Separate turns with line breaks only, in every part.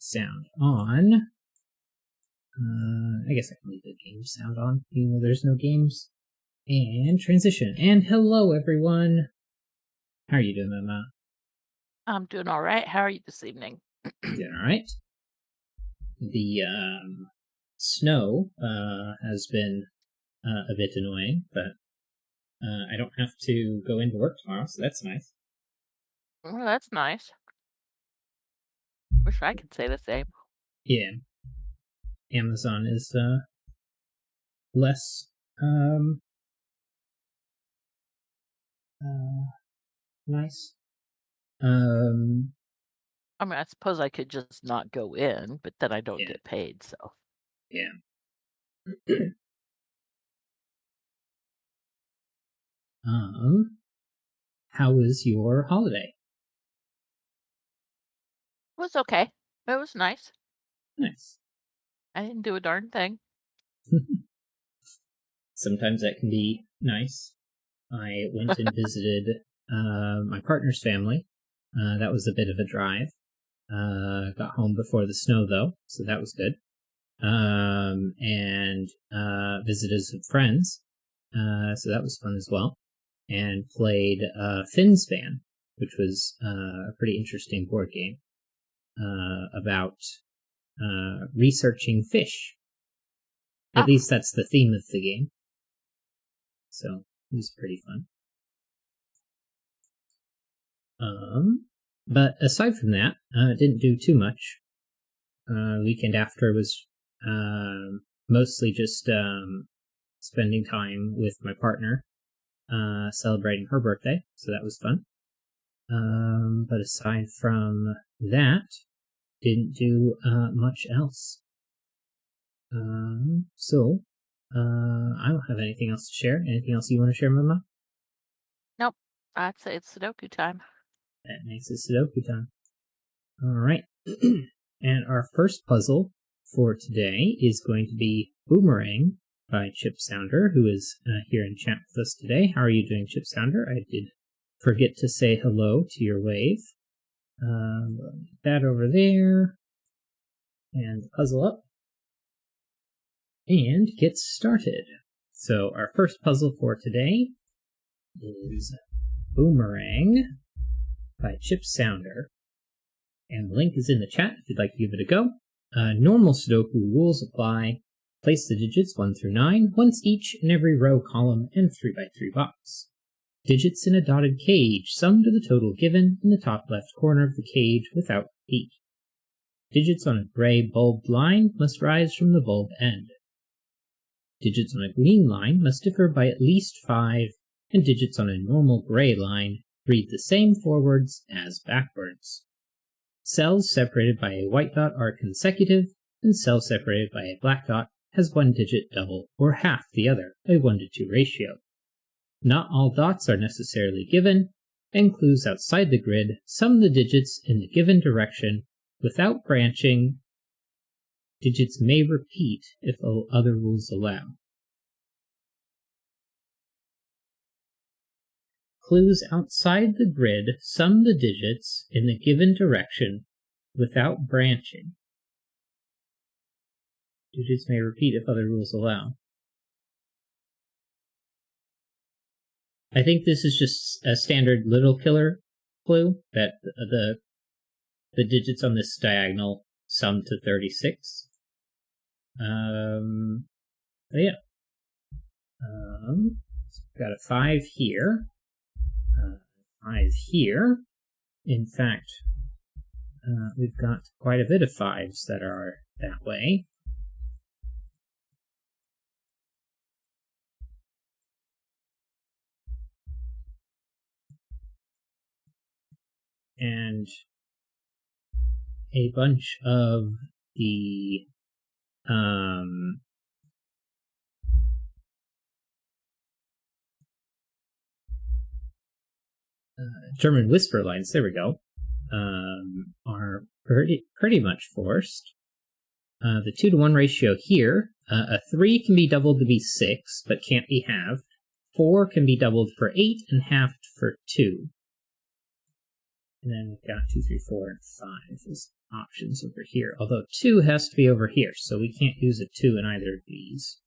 sound on. I guguess I can leave the game sound on, even though there's no games. And transition. And hello, everyone. How are you doing, Mama?
I'm doing all right. How are you this evening?
Doing all right. The snow has been a bit annoying, but I don't have to go into work tomorrow, so that's nice.
Well, that's nice. Wish I could say the same.
Yeah. Amazon is less nice.
I mean, I suppose I could just not go in, but then I don't
Yeah.
get paid, so.
Yeah. How was your holiday?
It was okay. It was nice.
Nice.
I didn't do a darn thing.
Sometimes that can be nice. I went and visited my partner's family. That was a bit of a drive. Got home before the snow, though, so that was good. And visited some friends, so that was fun as well. And played Finspan, which was a pretty interesting board game about researching fish. At least that's the theme of the game. So it was pretty fun. But aside from that, didn't do too much. Weekend after was mostly just spending time with my partner, celebrating her birthday, so that was fun. But aside from that, didn't do much else. So I don't have anything else to share. Anything else you want to share, Mama?
Nope. I'd say it's Sudoku time.
That makes it Sudoku time. All right. And our first puzzle for today is going to be Boomerang by Chip Sounder, who is here in chat with us today. How are you doing, Chip Sounder? I did forget to say hello to your wave. That over there. And puzzle up. And get started. So our first puzzle for today is Boomerang by Chip Sounder. And the link is in the chat if you'd like to give it a go. Normal Sudoku rules apply. Place the digits 1 through 9, once each in every row, column, and 3x3 box. Digits in a dotted cage sum to the total given in the top left corner of the cage without repeat. Digits on a gray bulbed line must rise from the bulb end. Digits on a green line must differ by at least 5, and digits on a normal gray line read the same forwards as backwards. Cells separated by a white dot are consecutive, and cells separated by a black dot has one digit double or half the other, a 1:2 ratio. Not all dots are necessarily given, and clues outside the grid sum the digits in the given direction without branching. Digits may repeat if other rules allow. Clues outside the grid sum the digits in the given direction without branching. Digits may repeat if other rules allow. I think this is just a standard little killer clue that the digits on this diagonal sum to 36. But yeah. Got a 5 here. 5 here. In fact, we've got quite a bit of 5s that are that way. And a bunch of the German whisper lines, there we go, are pretty much forced. The 2-to-1 ratio here, a 3 can be doubled to be 6, but can't be halved. 4 can be doubled for 8 and halved for 2. And then we've got 2, 3, 4, and 5 as options over here. Although 2 has to be over here, so we can't use a 2 in either of these.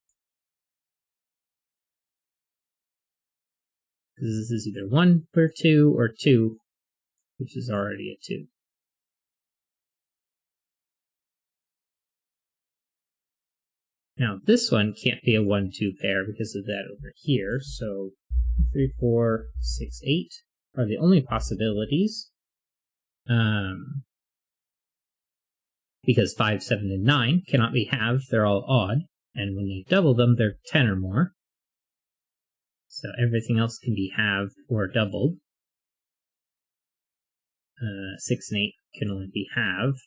Because this is either 1 for 2 or 2, which is already a 2. Now this one can't be a 1, 2 pair because of that over here, so 3, 4, 6, 8 are the only possibilities. Because 5, 7, and 9 cannot be halved, they're all odd, and when you double them, they're 10 or more. So everything else can be halved or doubled. 6 and 8 can only be halved.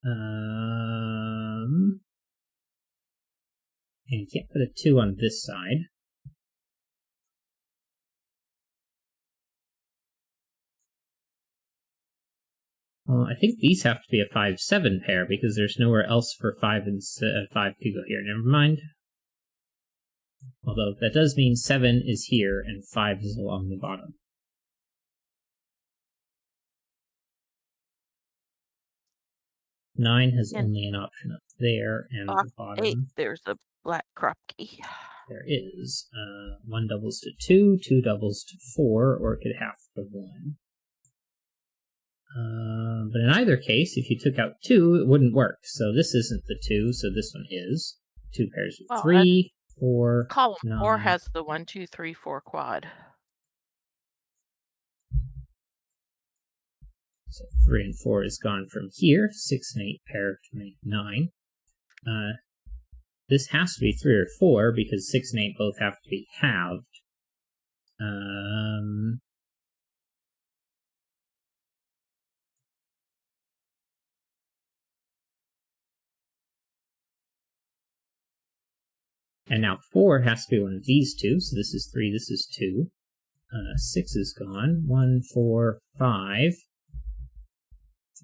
And you can't put a 2 on this side. Well, I think these have to be a 5, 7 pair because there's nowhere else for 5 and 5 to go here. Never mind. Although that does mean 7 is here and 5 is along the bottom. Nine has only an option up there and the bottom.
8, there's a black crop key.
There is. 1 doubles to 2, 2 doubles to 4, or it could half to 1. But in either case, if you took out 2, it wouldn't work. So this isn't the 2, so this one is. 2 pairs of 3, 4,
column
9.
4 has the 1, 2, 3, 4 quad.
So 3 and 4 is gone from here. 6 and 8 pair to make 9. This has to be 3 or 4 because 6 and 8 both have to be halved. And now 4 has to be one of these two. So this is 3, this is 2. 6 is gone. 1, 4, 5.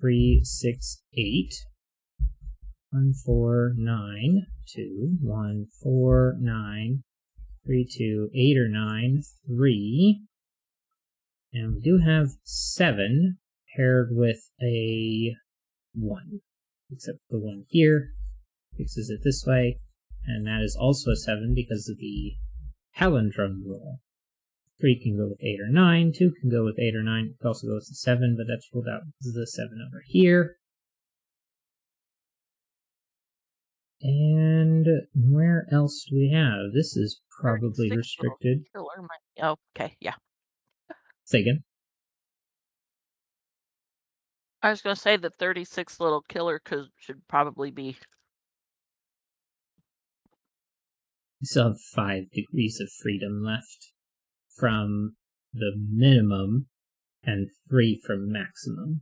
3, 6, 8. 1, 4, 9, 2, 1, 4, 9, 3, 2, 8 or 9, 3. And we do have 7 paired with a 1, except the 1 here fixes it this way, and that is also a 7 because of the palindrome rule. 3 can go with 8 or 9, 2 can go with 8 or 9, it can also go with 7, but that's ruled out because of the 7 over here. And where else do we have? This is probably restricted.
Okay, yeah.
Say again.
I was going to say the 36 little killer should probably be.
We still have 5 degrees of freedom left from the minimum and 3 from maximum.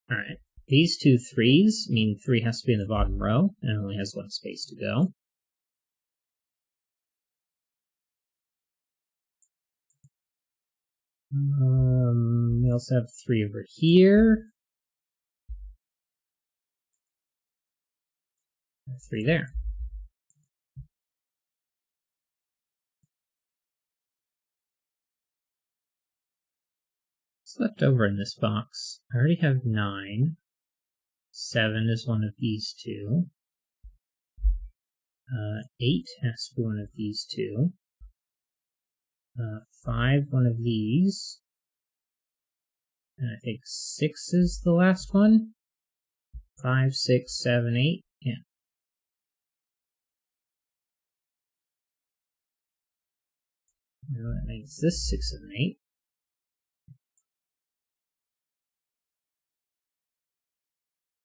Alright, these 2 3s mean 3 has to be in the bottom row and only has 1 space to go. We also have 3 over here. 3 there. What's left over in this box? I already have 9. 7 is one of these 2. 8 has to be one of these 2. 5, one of these. And I think 6 is the last one. 5, 6, 7, 8. Yeah. Now that makes this 6, 7, 8.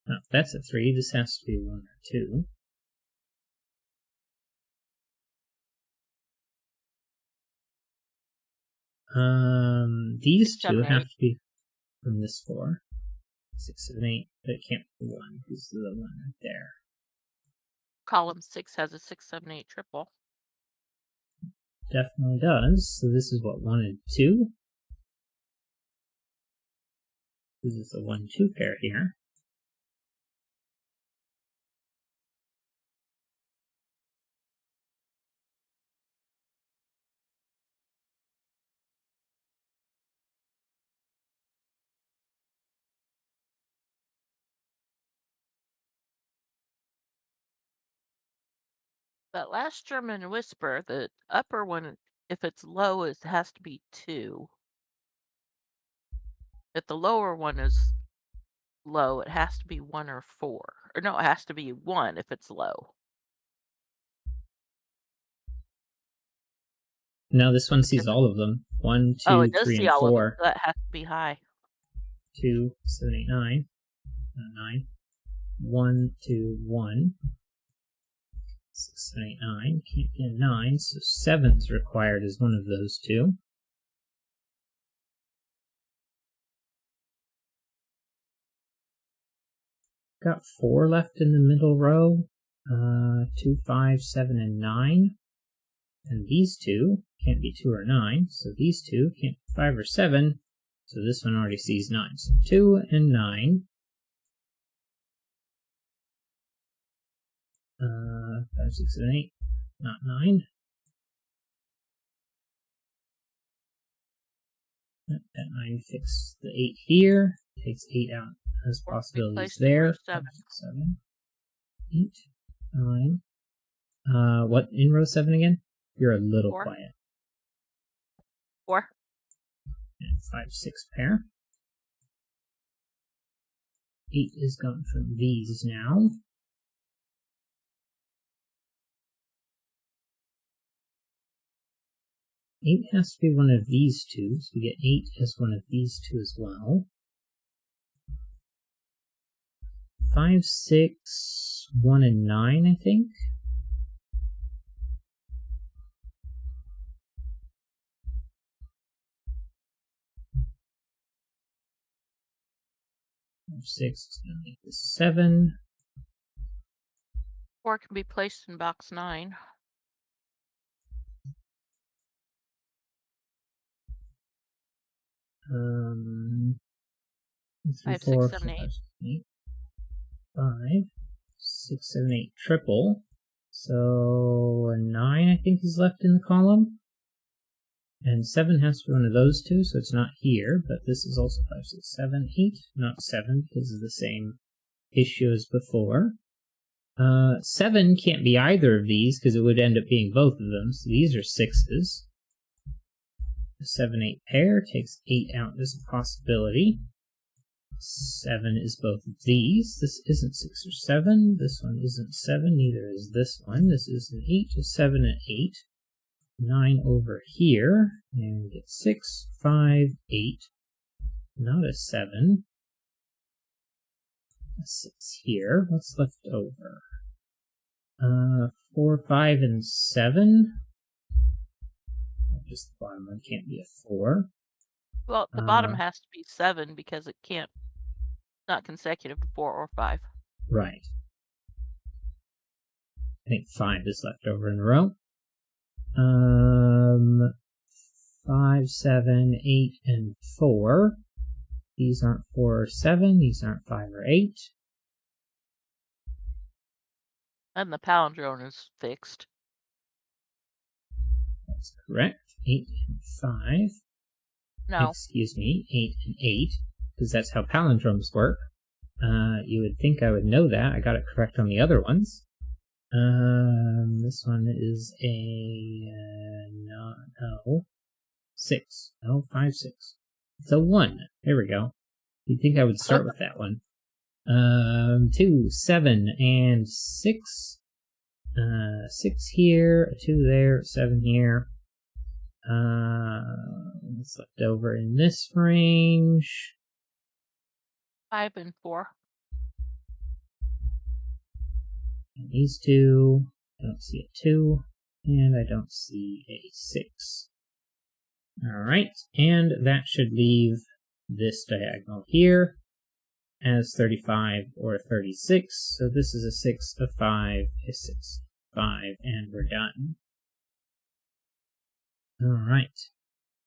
Oh, that's a 3. This has to be 1 or 2. These
6, 7,
two have
8.
to be from this 4. 6, 7, 8, but it can't be 1 because of the 1 right there.
Column 6 has a 6, 7, 8 triple.
Definitely does. So this is what, 1 and 2? This is a 1-2 pair here.
That last German whisper, the upper one, if it's low, it has to be 2. If the lower one is low, it has to be 1 or 4. Or no, it has to be 1 if it's low.
Now this one sees all of them. 1,
Oh,
2,
it does
3,
see
and
all of them.
4.
So that has to be high.
2, 7, 8, 9. 9. 1, 2, 1. 6, 7, 8, 9. Can't get a 9, so 7's required as one of those two. Got 4 left in the middle row. 2, 5, 7, and 9. And these two can't be 2 or 9, so these two can't be 5 or 7. So this one already sees 9. So 2 and 9. 5, 6, 7, 8. Not 9. That 9 fixes the 8 here. Takes 8 out as possibilities there. 5, 6, 7, 8, 9. What in row 7 again? You're a little
4.
quiet.
4.
And 5, 6 pair. 8 is gone from these now. 8 has to be one of these two, so we get 8 as one of these two as well. 5, 6, 1, and 9, I think. 5, 6 is going to make this 7.
4 can be placed in box 9. 5, 6, 7, 8.
5, 6, 7, 8 triple. So a 9 I think is left in the column. And 7 has to be one of those two, so it's not here, but this is also 5, 6, 7, 8, not 7 because of the same issue as before. 7 can't be either of these because it would end up being both of them, so these are 6s. The 7, 8 pair takes 8 out as a possibility. 7 is both of these. This isn't 6 or 7. This one isn't 7. Neither is this one. This is an 8, a 7, and 8. 9 over here. And we get 6, 5, 8. Not a 7. A 6 here. What's left over? 4, 5, and 7. Just the bottom one can't be a 4.
Well, the bottom has to be 7 because it can't, not consecutive to 4 or 5.
Right. I think 5 is left over in a row. 5, 7, 8, and 4. These aren't 4 or 7. These aren't 5 or 8.
And the palindrome is fixed.
That's correct. 8 and 5.
No.
Excuse me, 8 and 8, because that's how palindromes work. You would think I would know that. I got it correct on the other ones. This one is a no 6. No, 5, 6. It's a 1. There we go. You'd think I would start with that one. 2, 7, and 6. 6 here, a 2 there, 7 here. What's left over in this range?
5 and 4.
And these two, I don't see a 2, and I don't see a 6. Alright, and that should leave this diagonal here as 35 or 36. So this is a 6, a 5, a 6, 5, and we're done. Alright.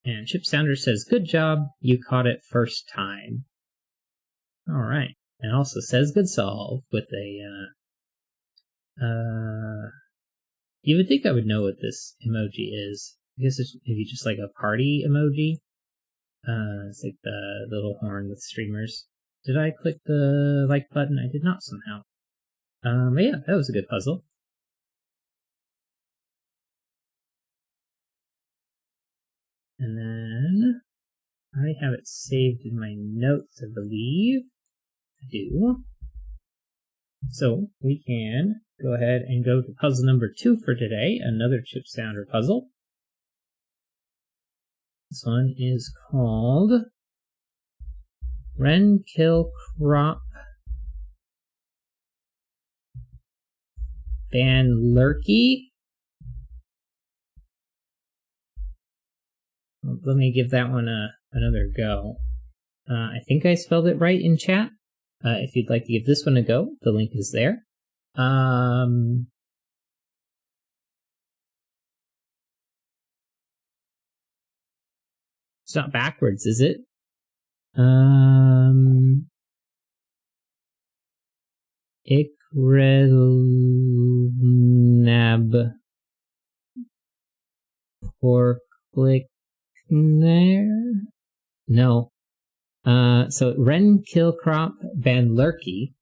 And Chip Sounder says, good job, you caught it first time. Alright. And also says, good solve, with a, you would think I would know what this emoji is. I guess it's maybe just like a party emoji. It's like the little horn with streamers. Did I click the like button? I did not somehow. But yeah, that was a good puzzle. And then I have it saved in my notes, I believe. I do. So we can go ahead and go to puzzle number 2 for today, another Chip Sounder puzzle. This one is called Wren Kill Crop Banlerky. Let me give that one another go. I think I spelled it right in chat. If you'd like to give this one a go, the link is there. It's not backwards, is it? Ikrelnab Porklickner? No. So Wren Killcrop Banlerky.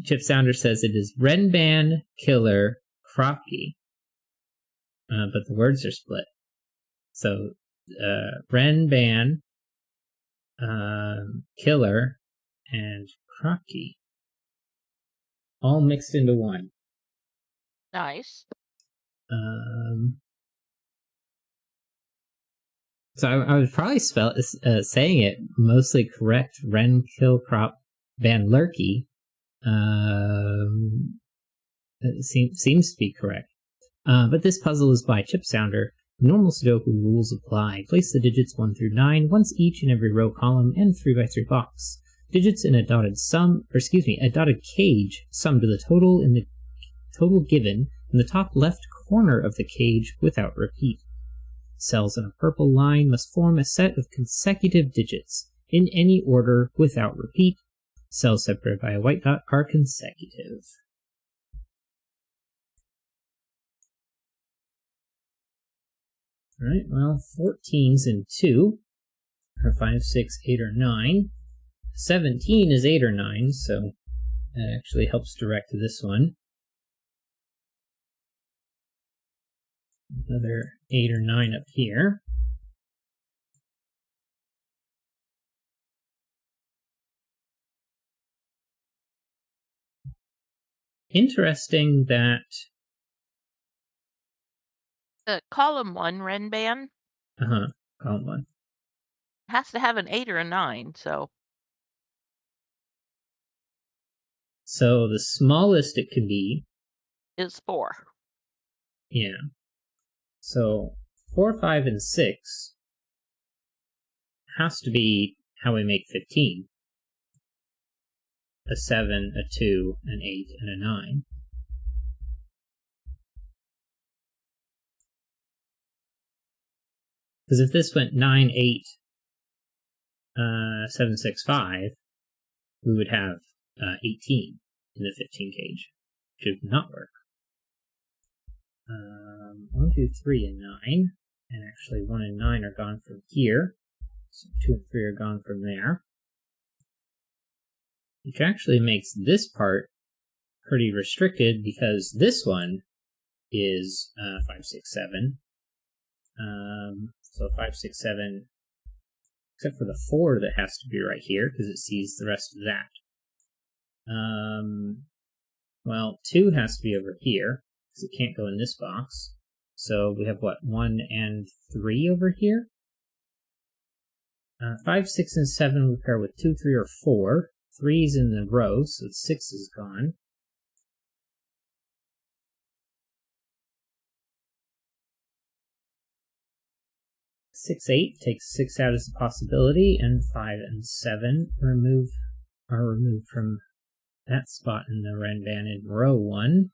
Chip Sounder says it is Wrenban Killer Kropke. But the words are split. So, Wrenban, Killer, and Kropke. All mixed into one.
Nice.
So I would probably saying it mostly correct. Wren Killcrop Banlerky. Seems to be correct. But this puzzle is by Chip Sounder. Normal Sudoku rules apply. Place the digits 1 through 9 once each in every row column and 3x3 box. Digits in a dotted cage sum to the total in the total given in the top left corner of the cage without repeat. Cells in a purple line must form a set of consecutive digits in any order without repeat. Cells separated by a white dot are consecutive. Alright, well, 14's in 2 are 5, 6, 8, or 9. 17 is 8 or 9, so that actually helps direct this one. Another 8 or 9 up here. Interesting that
column 1 Renban
column 1
has to have an 8 or a 9, so
the smallest it can be
is 4.
Yeah. So 4, 5, and 6 has to be how we make 15. A 7, a 2, an 8, and a 9. Because if this went 9, 8, 7, 6, 5, we would have 18 in the 15 cage. Which would not work. 1, 2, 3, and 9. And actually 1 and 9 are gone from here. So 2 and 3 are gone from there. Which actually makes this part pretty restricted because this one is 5, 6, 7. So 5, 6, 7, except for the 4 that has to be right here because it sees the rest of that. Well, 2 has to be over here because it can't go in this box. So we have what, 1 and 3 over here? 5, 6, and 7 we pair with 2, 3, or 4. 3's in the row, so 6 is gone. 6, 8 takes 6 out as a possibility, and 5 and 7 are removed from that spot in the Renban in row 1.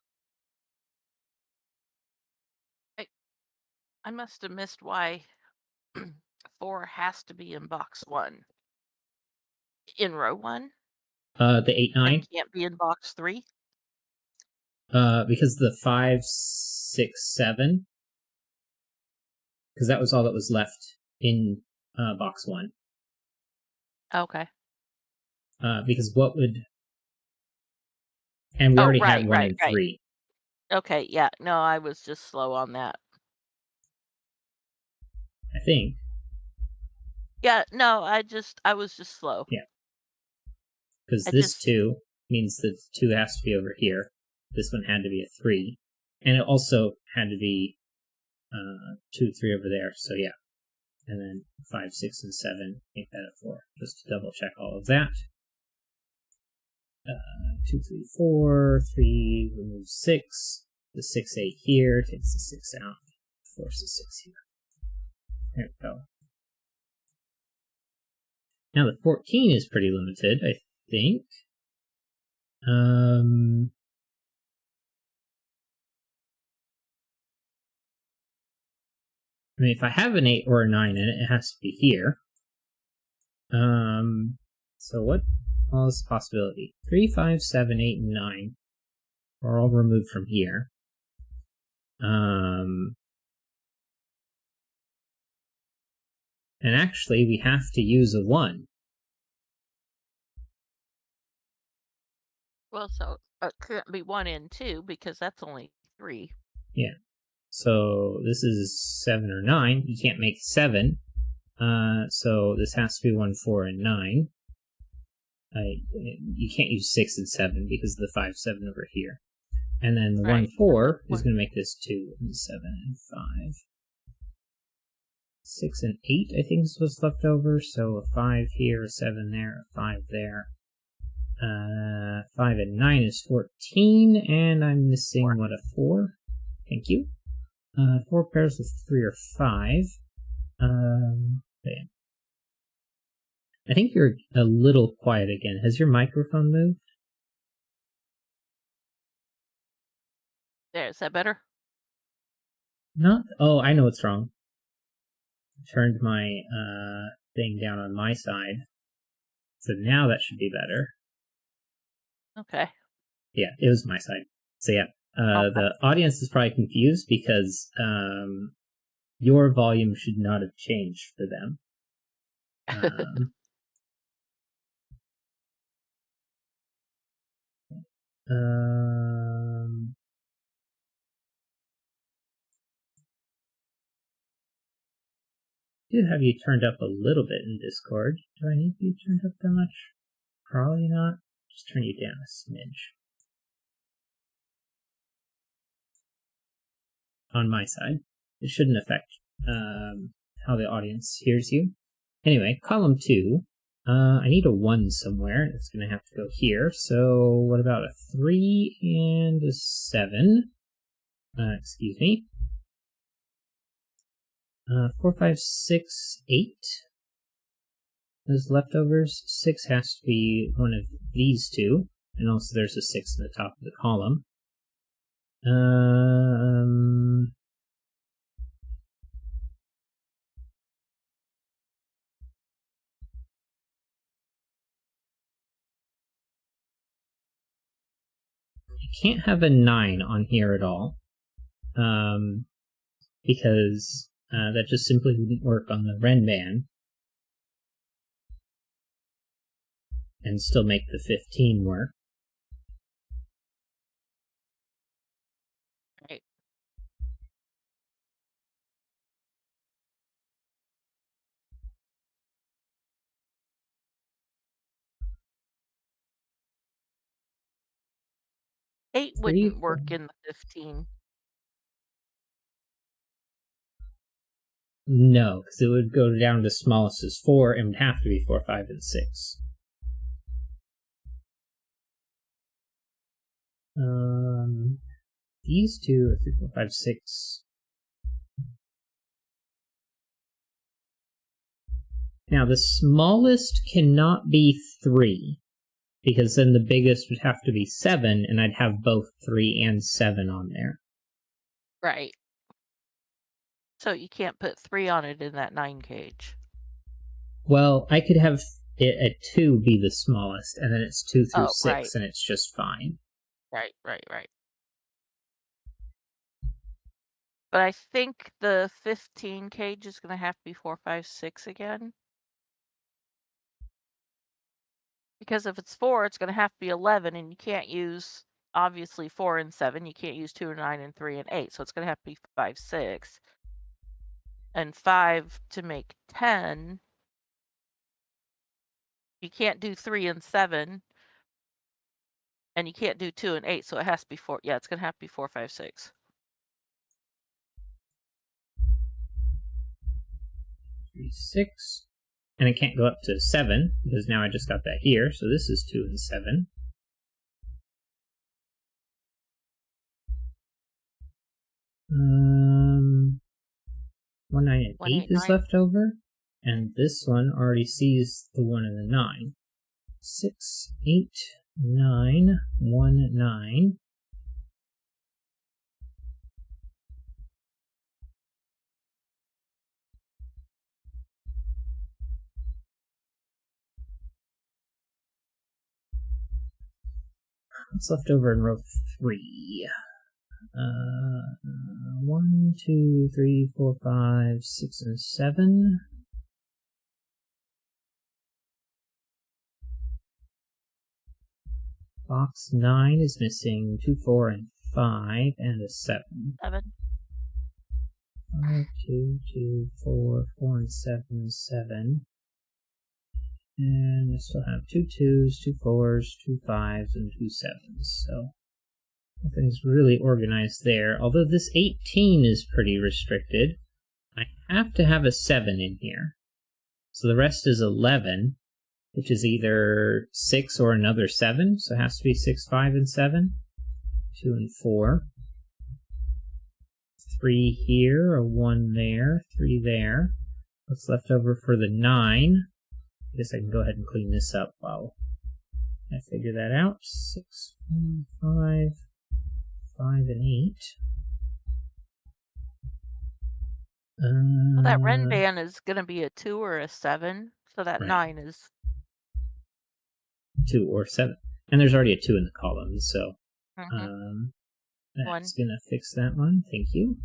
I must have missed why 4 has to be in box 1. In row 1?
The 8, 9.
And can't be in box 3?
Because the 5, 6, 7. Because that was all that was left in box 1.
Okay.
Because what would... And we already had 1 and 3.
Okay, yeah. No, I was just slow on that.
I think.
Yeah, no, I was just slow.
Yeah. Because this 2 means that 2 has to be over here. This one had to be a 3. And it also had to be 2, 3 over there. So yeah. And then 5, 6, and 7 make that a 4. Just to double check all of that. 2, 3, 4. 3 removes 6. The 6, 8 here takes the 6 out. Forces 6 here. There we go. Now the 14 is pretty limited, I think. I mean, if I have an 8 or a 9 in it, it has to be here. So what is the possibility? 3, 5, 7, 8, and 9 are all removed from here. And actually, we have to use a 1.
Well, so it can't be 1 and 2 because that's only 3.
Yeah. So this is 7 or 9. You can't make 7. So this has to be 1, 4, and 9. You can't use 6 and 7 because of the 5, 7 over here. And then the 1, 4 is going to make this 2, and 7, and 5. 6 and 8, I think, is what's left over. So a 5 here, a 7 there, a 5 there. 5 and 9 is 14, and I'm missing, what, a 4? Thank you. 4 pairs with 3 or 5. Okay. I think you're a little quiet again. Has your microphone moved?
There, is that better?
Not. Oh, I know what's wrong. I turned my thing down on my side. So now that should be better.
Okay.
Yeah, it was my side. So yeah, the audience is probably confused because your volume should not have changed for them. I do have you turned up a little bit in Discord. Do I need to be turned up that much? Probably not. Just turn you down a smidge. On my side. It shouldn't affect how the audience hears you. Anyway, column 2. I need a 1 somewhere. It's going to have to go here. So what about a 3 and a 7? Excuse me. 4, 5, 6, 8. Those leftovers. 6 has to be one of these two. And also there's a 6 in the top of the column. You can't have a 9 on here at all. Because that just simply wouldn't work on the Renban. And still make the 15 work.
Right. Eight wouldn't work in the 15.
No, because it would go down to smallest as 4 and would have to be 4, 5, and 6. These two are 3, 4, 5, 6. Now, the smallest cannot be 3, because then the biggest would have to be 7, and I'd have both 3 and 7 on there.
Right. So you can't put 3 on it in that 9 cage.
Well, I could have it at 2 be the smallest, and then it's 2 through 6,
right.
and it's just fine.
Right. But I think the 15 cage is going to have to be 4, 5, 6 again. Because if it's 4, it's going to have to be 11, and you can't use, obviously, 4 and 7. You can't use 2 and 9 and 3 and 8. So it's going to have to be 5, 6. And 5 to make 10. You can't do 3 and 7. And you can't do 2 and 8. So it has to be 4. Yeah, it's going to have to be 4, 5, 6.
3, 6. And I can't go up to 7, because now I just got that here, so this is 2 and 7. Um, 1, 9, and
1,
8
8,
is
9.
left over, and this one already sees the 1 and the 9. 6, 8, 9, 1, 9. What's left over in row 3? 1, 2, 3, 4, 5, 6, and 7. Box 9 is missing 2, 4, and 5, and a 7.
7.
5, 2, 2, 4, 4, and 7, 7. And I still have 2 2s, 2 4s, 2 5s, and 2 7s. So nothing's really organized there. Although this 18 is pretty restricted, I have to have a 7 in here. So the rest is 11, which is either 6 or another 7. So it has to be 6, 5, and 7. 2 and 4. 3 here, a 1 there, 3 there. What's left over for the 9? I guess I can go ahead and clean this up while I figure that out. 6, 5, 5, and 8.
Well, that red band is going to be a 2 or a 7. So that
Right.
9 is
2 or 7. And there's already a 2 in the column, so
One.
that's going to fix that one. Thank you.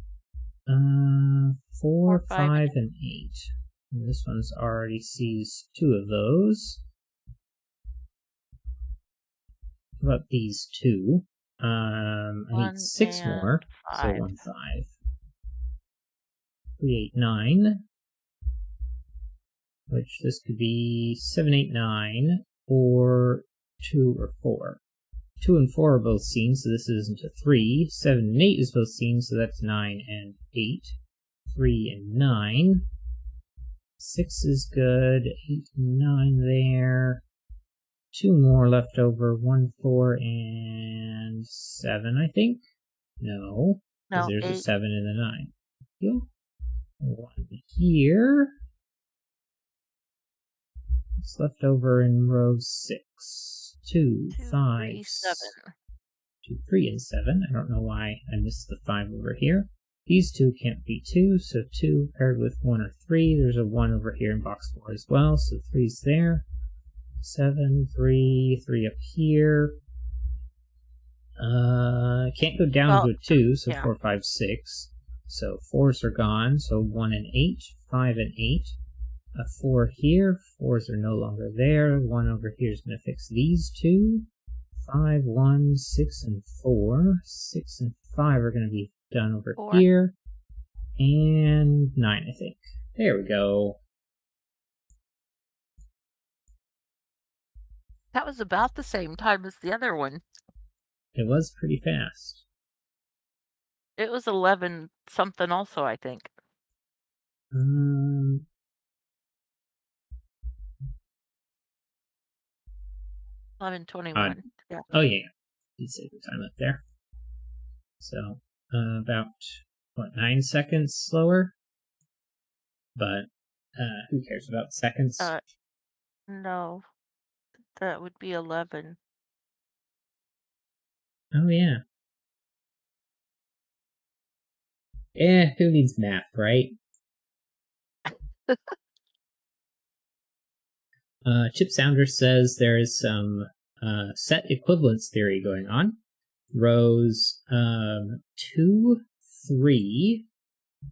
4, 5, and 8. And this one's already sees 2 of those. What about these 2? I need 6 more,
5.
so 1, 5. 3, 8, 9. Which this could be 7, 8, 9, or 2 or 4. 2 and 4 are both seen, so this isn't a 3. 7 and 8 is both seen, so that's 9 and 8. 3 and 9. 6 is good. 8 and 9 there. 2 more left over. 1, 4, and 7, I think. No, because there's
8.
a 7 and a 9. Thank you. 1 here. What's left over in row 6? 2, 5,
3, 7.
2, 3, and 7. I don't know why I missed the 5 over here. These 2 can't be 2, so 2 paired with 1 or 3. There's a 1 over here in box 4 as well, so 3's there. 7, 3, 3 up here. Can't go down to a 2, so 4, 5, 6. So 4's are gone, so 1 and 8, 5 and 8. A 4 here, 4's are no longer there. 1 over here is going to fix these 2. 5, 1, 6, and 4. 6 and 5 are going to be done over
4.
here. And 9, I think. There we go.
That was about the same time as the other one.
It was pretty fast.
It was 11 something also, I think. 11:21. Yeah.
Oh yeah, you save the time up there. So about 9 seconds slower, but Who cares about seconds?
No. That would be 11.
Oh, yeah. Who needs math, right? Chip Sounder says there is some set equivalence theory going on. Rows 2, 3,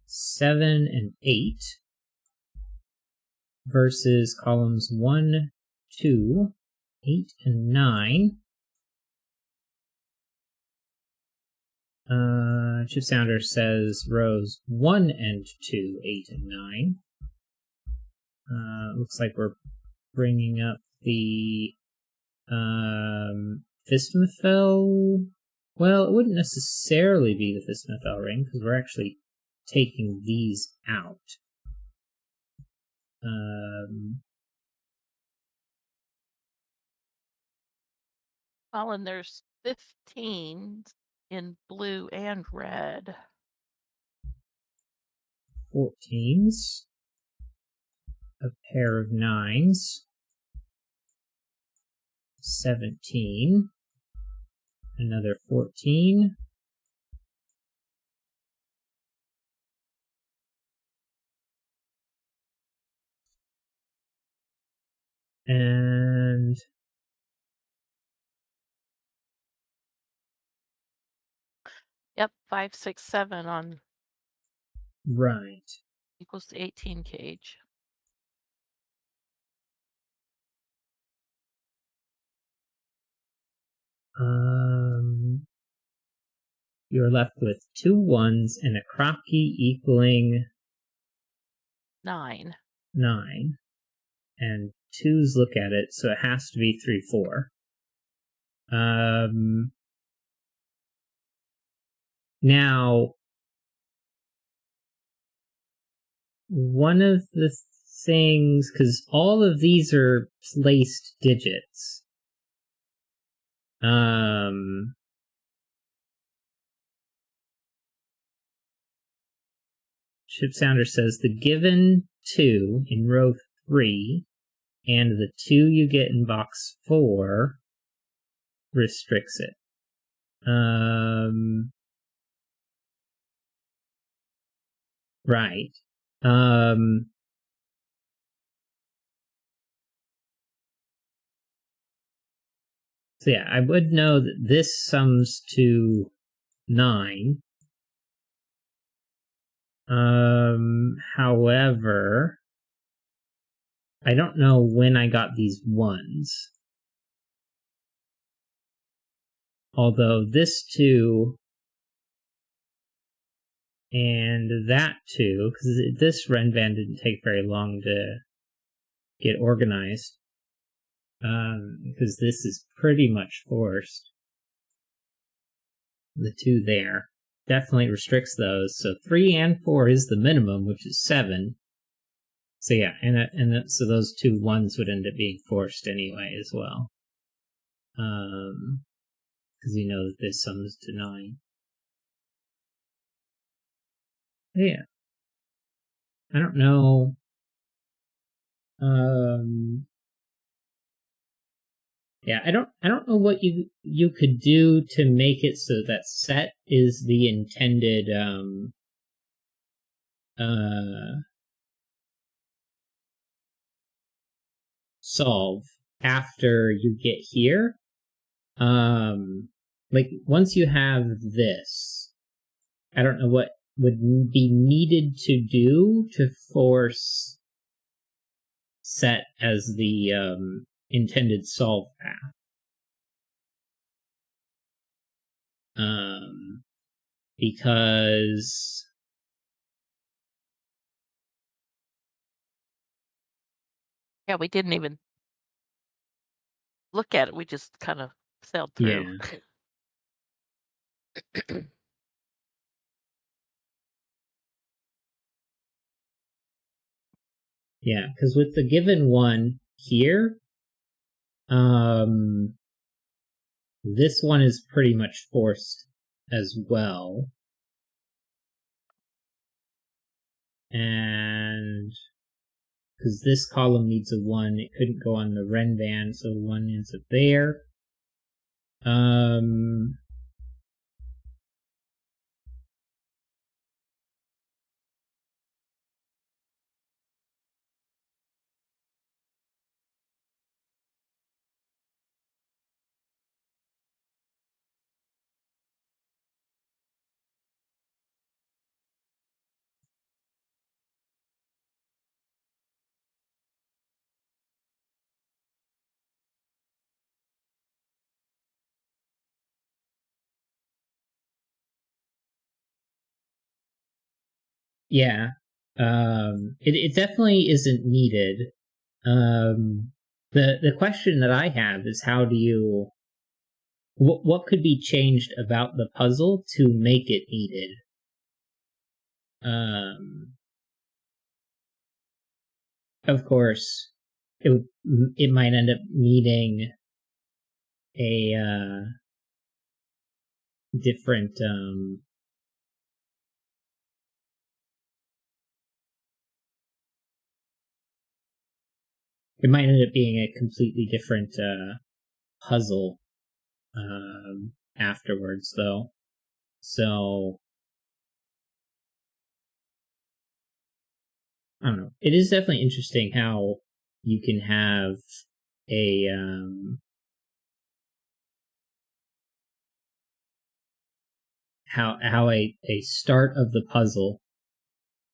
7, and 8 versus columns 1, 2, 8, and 9. Chip Sounder says rows 1 and 2, 8, and 9. Looks like we're bringing up the Fistmethel. Well, it wouldn't necessarily be the Fistmethel ring because we're actually taking these out.
Well, and there's 15 in blue and red.
14s. A pair of 9s. 17. Another 14. And
Yep, 5, 6, 7 on
right.
equals to 18 cage.
You're left with 2 1s and a crop key equaling
9.
9. And 2s look at it, so it has to be 3, 4. Now, one of the things, because all of these are placed digits. Chip Sounder says the given 2 in row 3 and the 2 you get in box 4 restricts it. Right. So yeah, I would know that this sums to 9. However, I don't know when I got these 1s. Although this 2 and that 2, because this Renvan didn't take very long to get organized, because this is pretty much forced. The 2 there definitely restricts those. So 3 and 4 is the minimum, which is 7. So yeah, so those 2 1s would end up being forced anyway as well. Because you know that this sums to 9. Yeah. I don't know. Yeah, I don't know what you could do to make it so that set is the intended solve after you get here. Like once you have this, I don't know what would be needed to do to force set as the intended solve path. Because
Yeah, we didn't even look at it. We just kind of sailed through.
Yeah. Yeah, because with the given 1 here, this one is pretty much forced as well. And because this column needs a 1. It couldn't go on the Renban, so 1 ends up there. Yeah. It definitely isn't needed. The question that I have is, how do you... What could be changed about the puzzle to make it needed? Of course, it might end up needing a different it might end up being a completely different puzzle afterwards, though. So I don't know. It is definitely interesting how you can have a how a start of the puzzle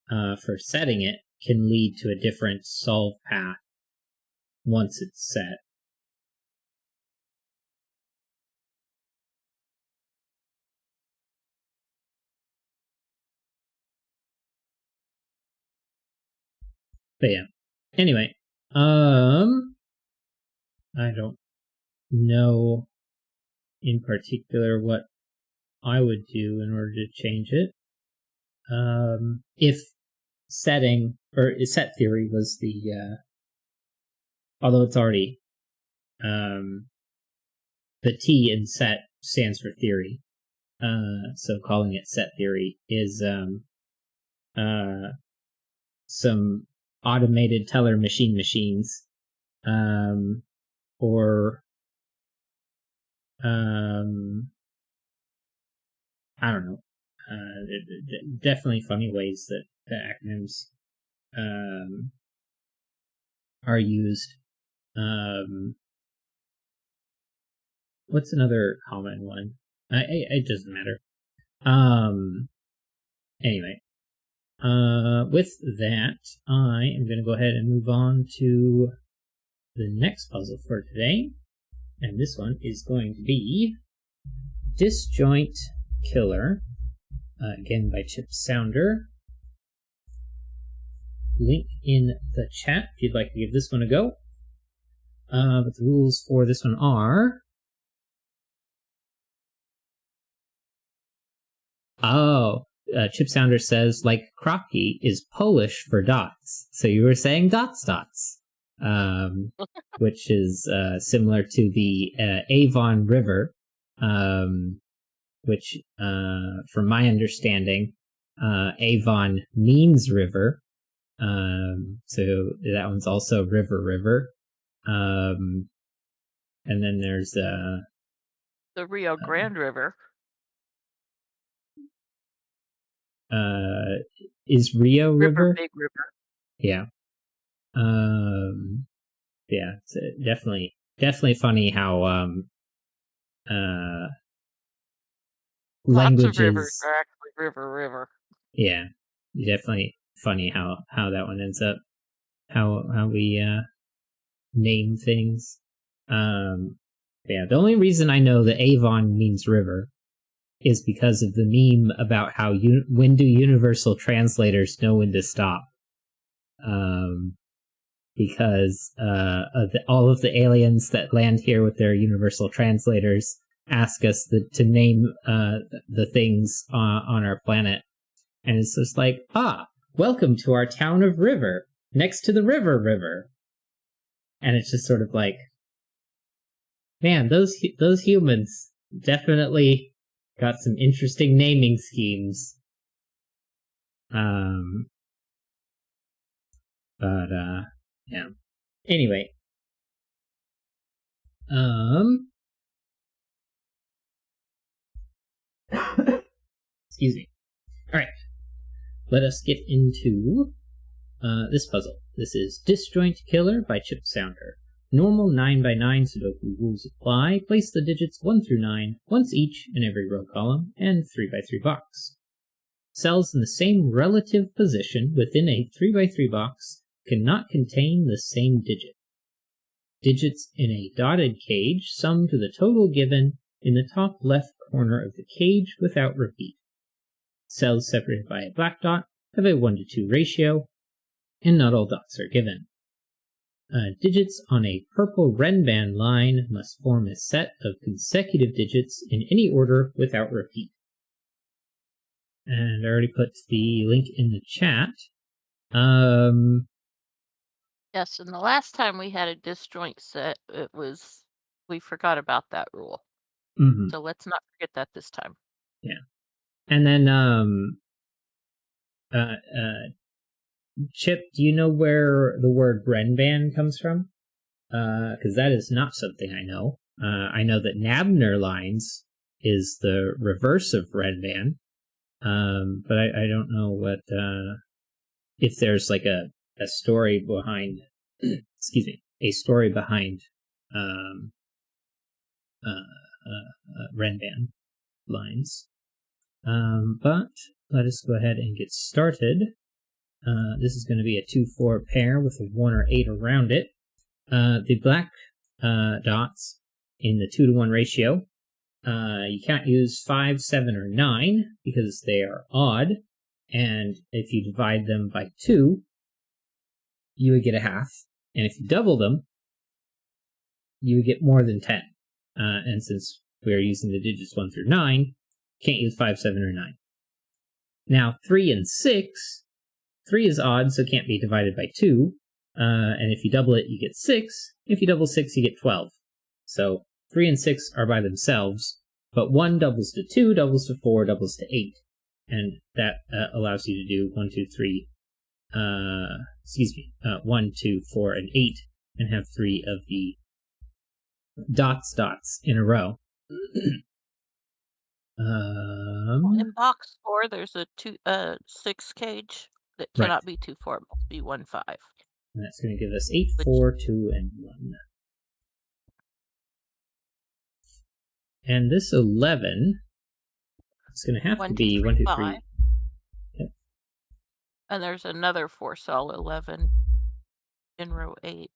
for setting it can lead to a different solve path once it's set. But yeah. Anyway, I don't know in particular what I would do in order to change it. If setting or set theory was the although it's already the T in set stands for theory, so calling it set theory is some automated teller machines, or I don't know. Definitely funny ways that the acronyms are used. What's another common one? It doesn't matter. Anyway, with that, I am going to go ahead and move on to the next puzzle for today. And this one is going to be Disjoint Killer, again by Chip Sounder. Link in the chat if you'd like to give this one a go. But the rules for this one are... Chip Sounder says, like Kropki is Polish for dots. So you were saying dots. Which is similar to the Avon River, which, from my understanding, Avon means river. So that one's also river. And then there's
the Rio Grande River.
Is Rio River?
Big River.
Yeah. Yeah, it's definitely funny how languages.
Lots of rivers are actually river.
Yeah, definitely funny how that one ends up, how we name things. Yeah, the only reason I know that Avon means river is because of the meme about how when do universal translators know when to stop? Because all of the aliens that land here with their universal translators ask us to name the things on our planet. And it's just like, welcome to our town of River, next to the river. And it's just sort of like, man, those humans definitely got some interesting naming schemes. But Yeah. Anyway. Excuse me. Alright. Let us get into this puzzle. This is Disjoint Killer by Chip Sounder. Normal 9x9 Sudoku rules apply. Place the digits 1 through 9, once each in every row column, and 3x3 box. Cells in the same relative position within a 3x3 box cannot contain the same digit. Digits in a dotted cage sum to the total given in the top left corner of the cage without repeat. Cells separated by a black dot have a 1:2 ratio, and not all dots are given. Digits on a purple Renban line must form a set of consecutive digits in any order without repeat. And I already put the link in the chat.
Yes, and the last time we had a disjoint set, we forgot about that rule.
Mm-hmm.
So let's not forget that this time.
Yeah. And then, Chip, do you know where the word Renban comes from? Because that is not something I know. I know that Nabner lines is the reverse of Renban, but I don't know what if there's like a story behind. Excuse me, a story behind Renban lines. But let us go ahead and get started. This is going to be a 2-4 pair with a 1 or 8 around it. The black dots in the 2-to-1 ratio, you can't use 5, 7, or 9 because they are odd, and if you divide them by 2, you would get a half, and if you double them, you would get more than 10. And since we are using the digits 1 through 9, can't use 5, 7, or 9. Now, 3 and 6, 3 is odd, so it can't be divided by 2. And if you double it, you get 6. If you double 6, you get 12. So 3 and 6 are by themselves, but 1 doubles to 2, doubles to 4, doubles to 8. And that allows you to do 1, 2, 3, 1, 2, 4, and 8, and have 3 of the dots in a row.
In box 4, there's a 6 cage that cannot be 2, 4. It must be 1, 5.
And that's going to give us 8, 4, 2, and 1. And this 11 is going to have to be 1, 2, 3. Yep.
And there's another 4-cell 11 in row 8.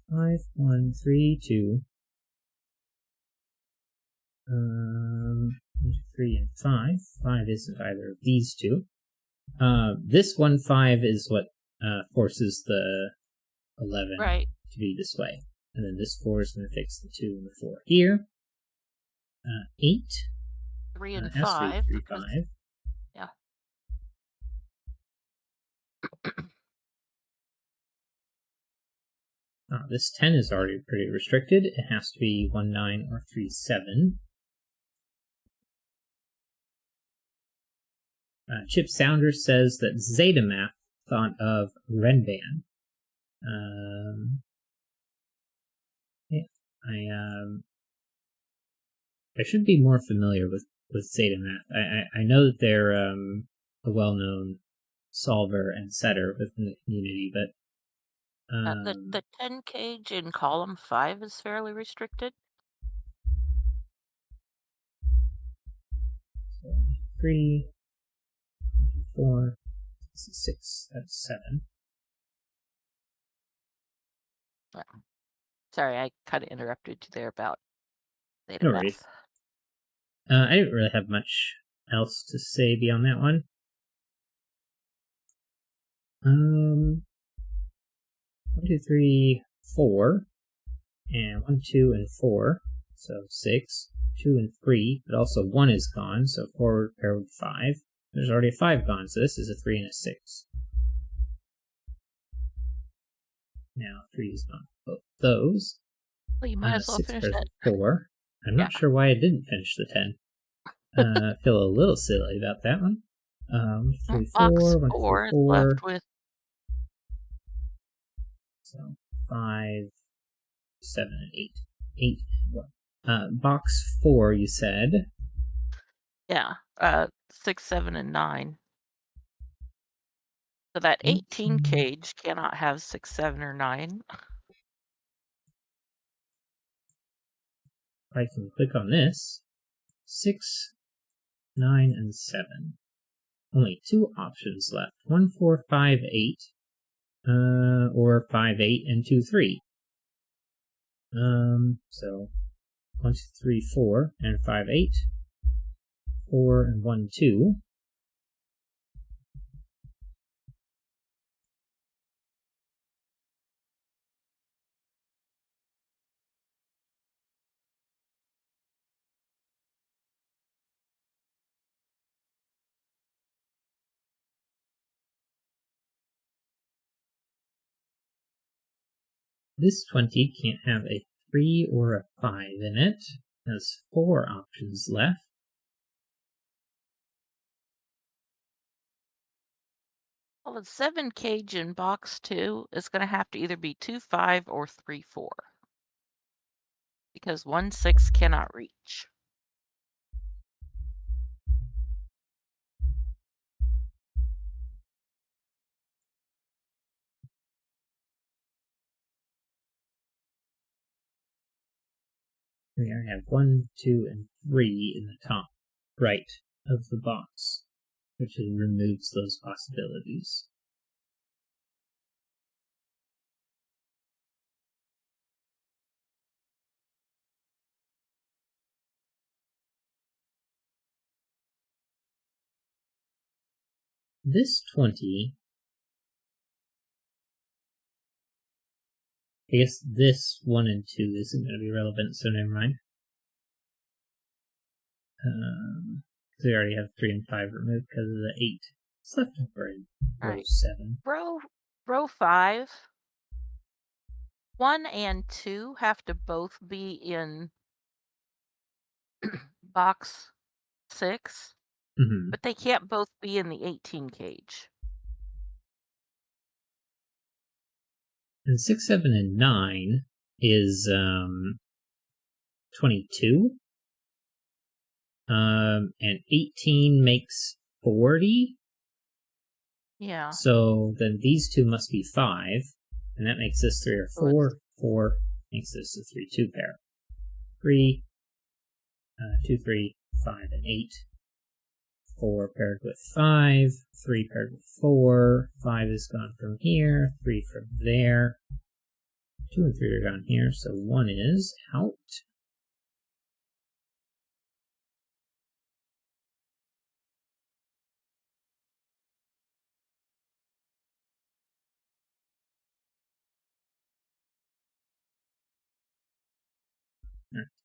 5, 1, 3, 2. 1, 2, 3, and 5. 5 isn't either of these two. This 1, 5 is what forces the 11 to be this way. And then this 4 is going to fix the 2 and the 4 here. 8.
3 and 5.
3, 5.
Yeah.
This 10 is already pretty restricted. It has to be 1, 9, or 3, 7. Chip Sounder says that Zetamath thought of Renban. I should be more familiar with Zetamath. I know that they're a well-known solver and setter within the community, but
the 10 cage in column 5 is fairly restricted.
So 3, 4, 6, that's 7.
Sorry, I kind of interrupted you there about data
No
math.
worries. I didn't really have much else to say beyond that one. 1, 2, 3, 4, and 1, 2, and 4, so 6, 2, and 3, but also 1 is gone, so 4 paired with 5. There's already a 5 gone, so this is a 3 and a 6. Now 3 is gone. Both those.
Well, you might as well
6
finish
pairs
that.
with 4. I'm not sure why I didn't finish the 10. I feel a little silly about that one. 3,
Box
4, 1, 3,
4 is
4.
left with.
So 5, 7, and 8. 8 and 1. Box 4, you said.
Yeah, 6, 7, and 9. So that 18 cage cannot have 6, 7, or 9.
I can click on this. 6, 9, and 7. Only 2 options left. 1, 4, 5, 8. Or 5, 8, and 2, 3. So 1, 2, 3, 4, and 5, 8. 4, and 1, 2. This 20 can't have a 3 or a 5 in it. It has 4 options left.
Well, the 7 cage in box 2 is going to have to either be 2, 5, or 3, 4. Because 1, 6 cannot reach.
We have 1, 2, and 3 in the top right of the box, which removes those possibilities. This 20, I guess this 1 and 2 isn't going to be relevant, so never mind. They already have 3 and 5 removed because of the 8. It's left over in row 7.
Row 5, 1 and 2 have to both be in box 6, but they can't both be in the 18 cage.
And 6, 7, and 9 is 22. And 18 makes 40.
Yeah.
So then these 2 must be 5, and that makes this 3 or 4. 4 makes this a 3, 2 pair. 3, 2, 3, 5, and 8. 4 paired with 5, 3 paired with 4, 5 is gone from here, 3 from there. 2 and 3 are gone here, so 1 is out.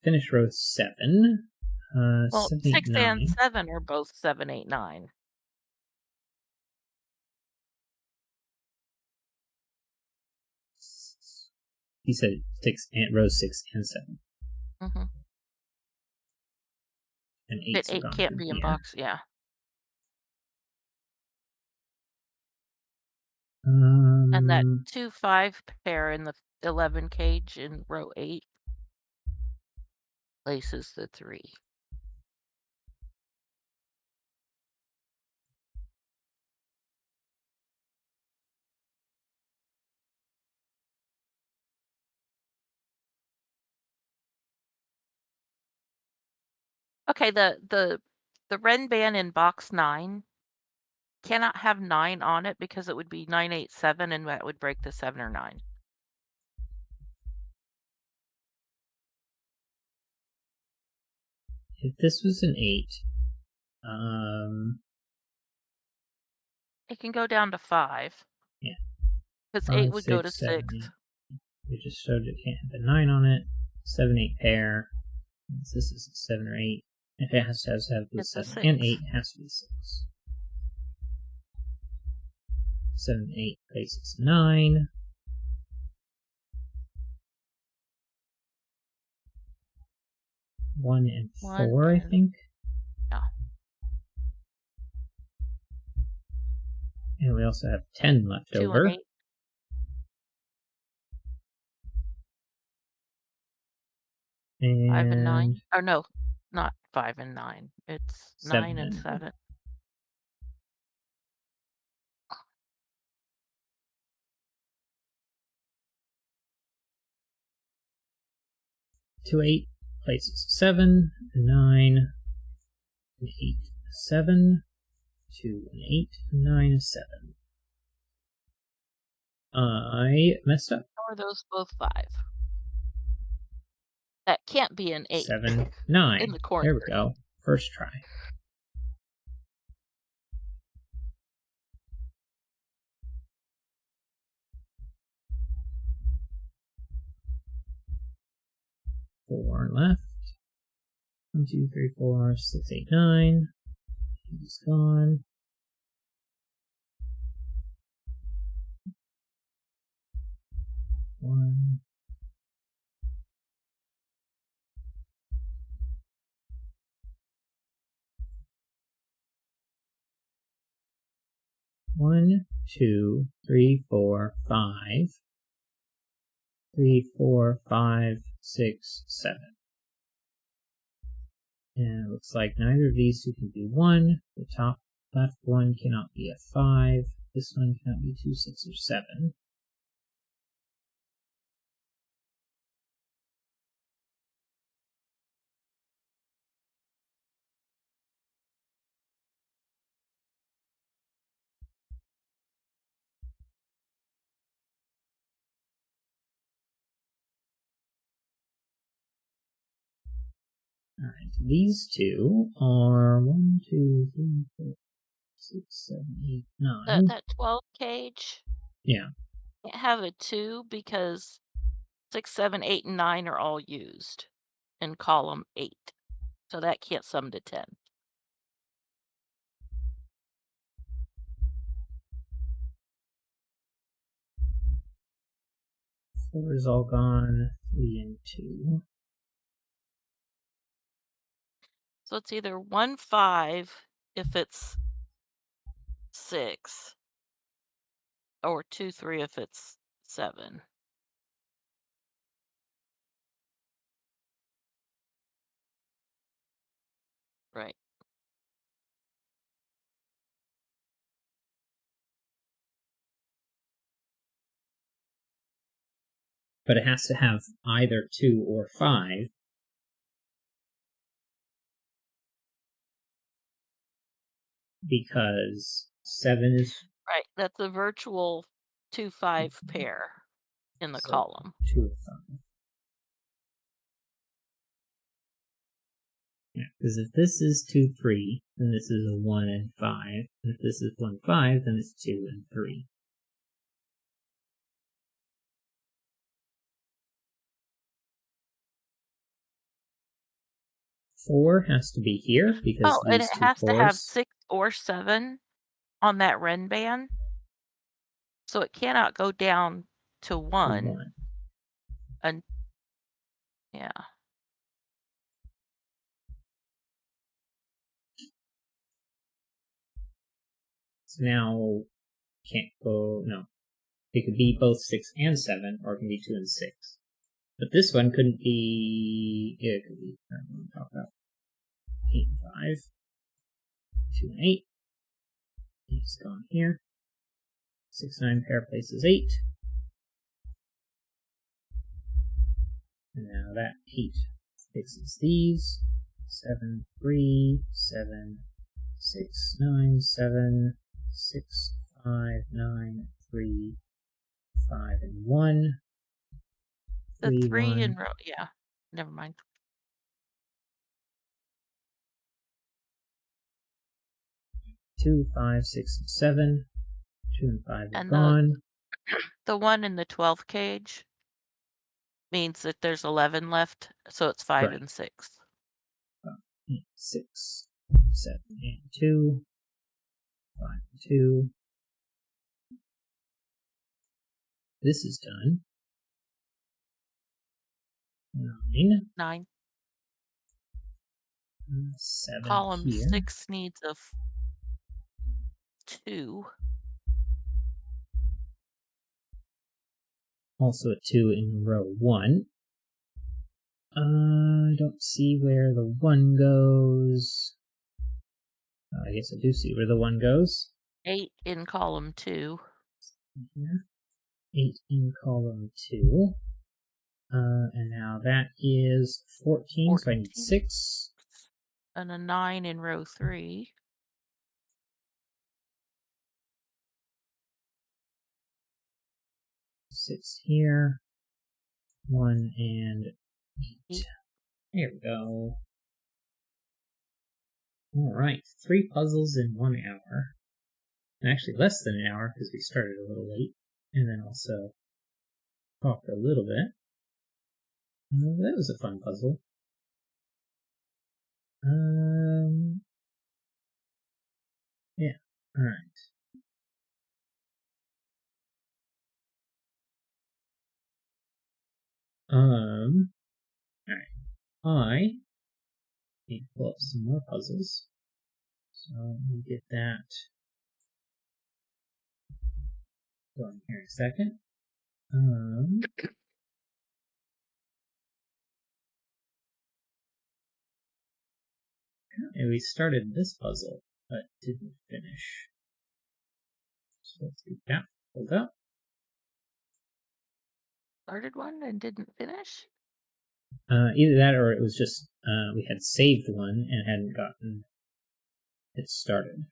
Finish row 7.
Well,
7, 8,
6
9.
and 7 are both 7, 8, 9.
He said 6 and row 6 and 7.
Mm-hmm.
And 8's
But 8
gone
can't
from
be in
here.
box, yeah. And that 2, 5 pair in the 11 cage in row 8 places the 3. Okay, the red band in box 9 cannot have 9 on it because it would be 9, 8, 7, and that would break the 7 or 9.
If this was an 8,
it can go down to 5.
Yeah.
Because
5,
8 would go to
6, 7,
6.
8. We just showed it can't have a 9 on it. 7, 8 pair. This is a 7 or 8. If it has to have the
It's a
7 and 8,
6.
it has to be 6. 7, 8 places 9. 1 and 4, I think.
Yeah.
And we also have 10 left
2
over.
and 8.
And
5 and 9. Or no, not 5 and 9. It's 9 and
7.
7.
Two 8 places 7, 9, and 8, 7, 2 and 8, 9 and 7. I messed up.
How are those both 5? That can't be an 8.
7, 9.
In the corner.
There we go. First try. Four left. 1, 2, 3, 4, 6, 8, 9. He's gone. One. One, 2, 3, 4, 5. 3, 4, 5, 6, 7. And it looks like neither of these two can be 1. The top left one cannot be a 5. This one cannot be 2, 6, or 7. Alright, these two are 1, 2, 3, 4, 6, 7, 8, 9.
That 12 cage
Yeah.
can't have a 2 because 6, 7, 8, and 9 are all used in column 8. So that can't sum to 10.
4 is all gone. 3 and 2.
So it's either 1, 5 if it's 6, or 2, 3 if it's 7. Right.
But it has to have either 2 or 5. Because 7 is...
Right. That's a virtual 2, 5 pair in the
so
column.
2 or 5. Yeah, because if this is 2, 3, then this is a 1 and 5. And if this is 1, 5, then it's 2 and 3. Four has to be here because
And
these
it
two
has to have
fours.
6 or 7 on that Ren band. So it cannot go down to 1. And yeah.
So now can't go, no. It could be both 6 and 7, or it can be 2 and 6. But this one couldn't be, yeah, it could be, I don't want to talk about 8 and 5. 2 and 8. 8's gone here. 6, 9 pair places 8. And now that 8 fixes these. 7, 3, 7, 6, 9, 7, 6, 5, 9, 3, 5, and 1.
The 3
1.
in row, yeah. Never mind.
2, 5, 6, and 7. 2 and 5 are
And
gone.
the 1 in the 12 cage means that there's 11 left, so it's 5
Right.
and 6.
6, 7, and 2. 5 and 2. This is done. 9.
9.
7
Column
here.
6 needs a 2.
Also a 2 in row 1. I don't see where the 1 goes. I guess I do see where the 1 goes.
8 in column 2.
Here. 8 in column 2. And now that is 14, so I need 6.
And a 9 in row 3.
6 here. 1 and 8.
8.
There we go. Alright, 3 puzzles in 1 hour. And actually less than an hour because we started a little late. And then also talked a little bit. That was a fun puzzle. Yeah, alright. Alright. I need to pull up some more puzzles. So let me get that going here in a second. And we started this puzzle, but didn't finish. So let's get that pulled up.
Started one and didn't finish?
Either that or it was just we had saved one and hadn't gotten it started.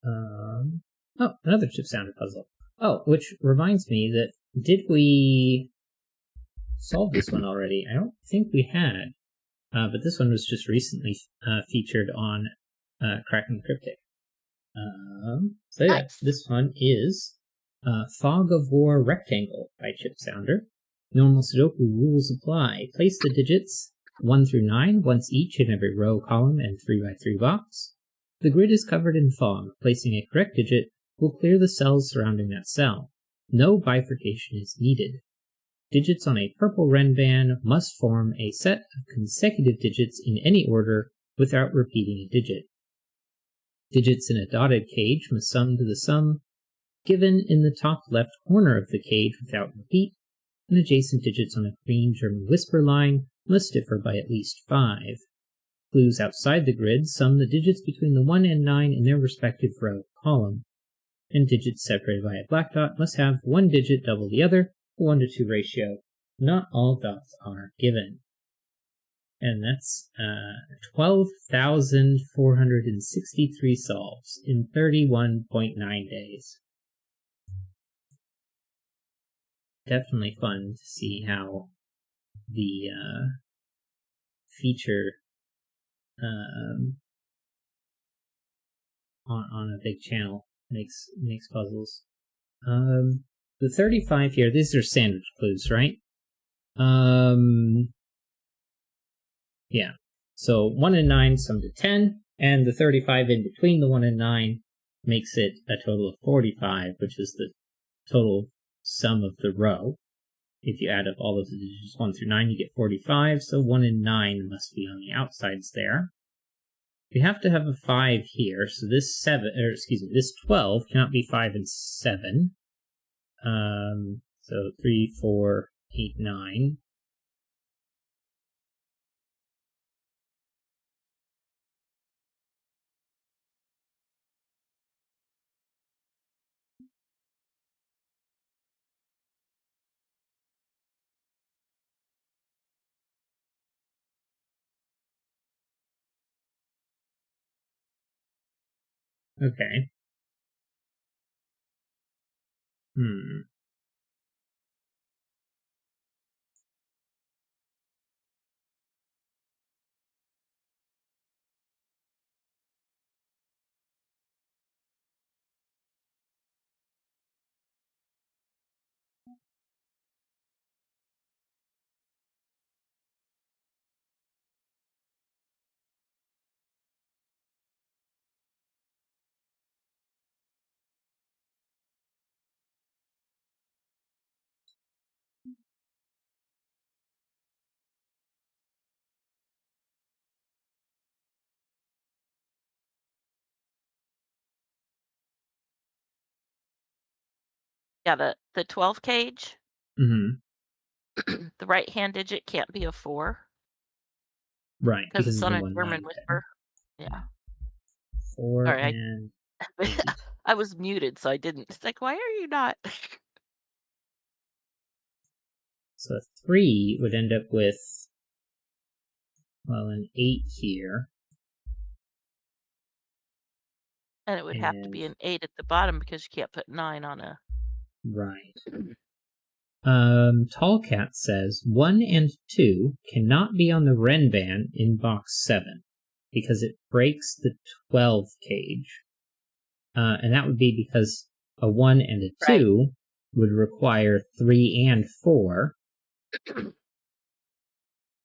Oh, another chip sounder puzzle. Oh, which reminds me that did we solve this one already? I don't think we had, but this one was just recently featured on Kraken Cryptic. So yeah,
Nice.
this one is Fog of War Rectangle by Chip Sounder. Normal Sudoku rules apply. Place the digits 1 through 9 once each in every row, column, and 3x3 box. The grid is covered in fog. Placing a correct digit will clear the cells surrounding that cell. No bifurcation is needed. Digits on a purple Renban must form a set of consecutive digits in any order without repeating a digit. Digits in a dotted cage must sum to the sum given in the top left corner of the cage without repeat, and adjacent digits on a green German whisper line must differ by at least 5. Clues outside the grid sum the digits between the 1 and 9 in their respective row column, and digits separated by a black dot must have one digit double the other, a 1:2 ratio. Not all dots are given. And that's 12,463 solves in 31.9 days. Definitely fun to see how the feature on a big channel makes puzzles. The 35 here, these are sandwich clues, right? Yeah. So 1 and 9 sum to 10, and the 35 in between the 1 and 9 makes it a total of 45, which is the total sum of the row. If you add up all of the digits 1 through 9, you get 45, so 1 and 9 must be on the outsides there. We have to have a 5 here, so this 12 cannot be 5 and 7. So 3, 4, 8, 9. Okay.
Yeah, the 12 cage,
Mm-hmm.
the right-hand digit can't be a 4
Right,
because
because
it's
of
on
the
a
1
German
9 pair.
whisper. Yeah.
4
Sorry,
and 8.
I was muted, so I didn't. It's like, why are you not?
So a 3 would end up with, well, an 8 here.
And it would have to
And,
be an 8 at the bottom because you can't put 9 on a.
right. Tall Cat says 1 and 2 cannot be on the Renban in box 7 because it breaks the 12 cage. And that would be because a 1 and a 2 would require 3 and 4.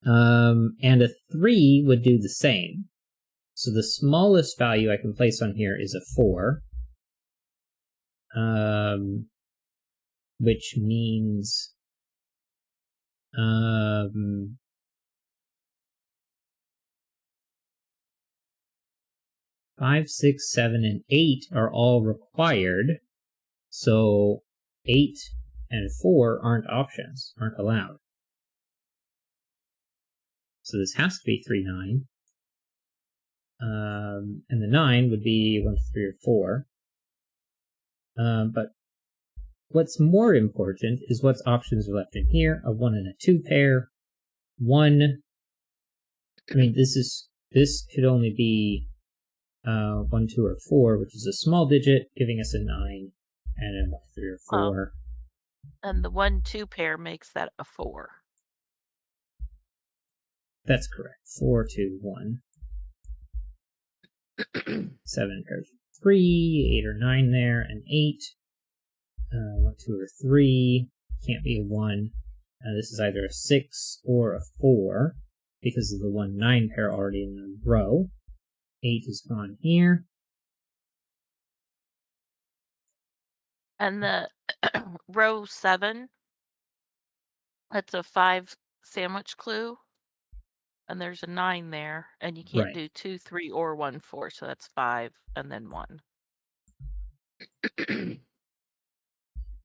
And a 3 would do the same. So the smallest value I can place on here is a 4. Which means 5, 6, 7, and 8 are all required. So 8 and 4 aren't options, aren't allowed. So this has to be 3, 9. And the 9 would be 1, 3, or 4. But what's more important is what's options are left in here. A 1 and a 2 pair. 1. I mean, this could only be 1, 2, or 4, which is a small digit, giving us a 9 and a 1, 3, or 4.
And the 1, 2 pair makes that a 4.
That's correct. 4, 2, 1. 7 pairs of 3, 8 or 9 there, and 8. 1, 2, or 3. Can't be a 1. This is either a 6 or a 4 because of the 1, 9 pair already in the row. 8 is gone here.
And the row 7, that's a 5 sandwich clue. And there's a 9 there. And you can't do 2, 3, or 1, 4. So that's 5 and then 1.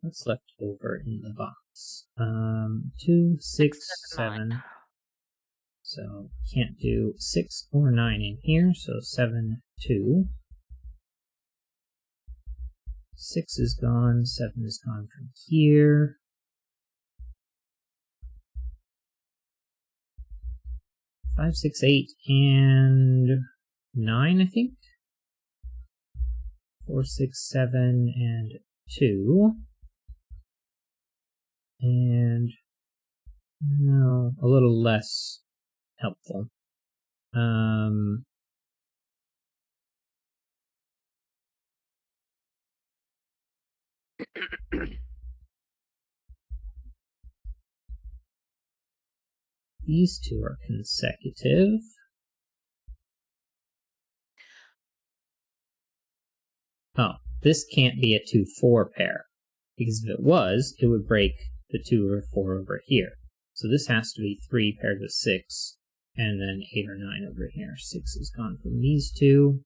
What's left over in the box? 2, 6, 7. So can't do 6 or 9 in here, so 7, 2. 6 is gone, 7 is gone from here. 5, 6, 8, and 9, I think. 4, 6, 7, and 2. And no, a little less helpful. These two are consecutive. Oh, this can't be a 2-4 pair, because if it was, it would break the 2 or 4 over here. So this has to be 3 pairs of 6, and then 8 or 9 over here. 6 is gone from these two.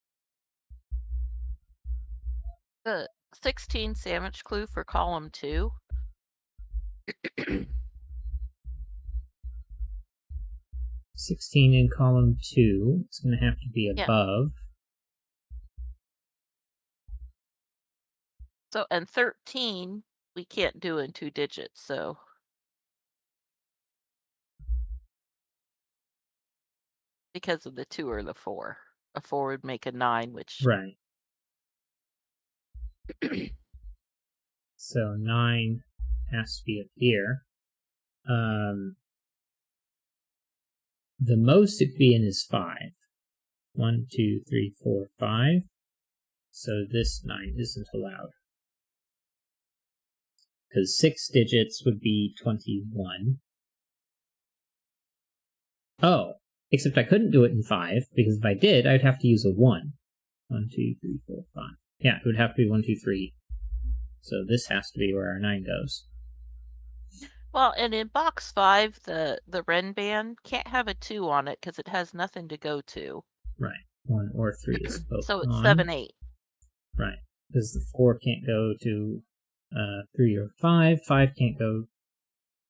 The 16 sandwich clue for column 2.
16 in column 2. It's going to have to be above.
So, and 13, we can't do in 2 digits, so. Because of the 2 or the 4. A 4 would make a 9, which.
Right. So 9 has to be up here. The most it could be in is 5. 1, 2, 3, 4, 5. So this 9 isn't allowed. Because 6 digits would be 21. Oh, except I couldn't do it in 5, because if I did, I'd have to use a 1. 1, 2, 3, 4, 5. Yeah, it would have to be 1, 2, 3. So this has to be where our 9 goes.
Well, and in box 5, the Renban can't have a 2 on it because it has nothing to go to.
Right. 1 or 3 is both
So it's
gone.
7, 8.
Right. Because the 4 can't go to 3 or 5. 5 can't go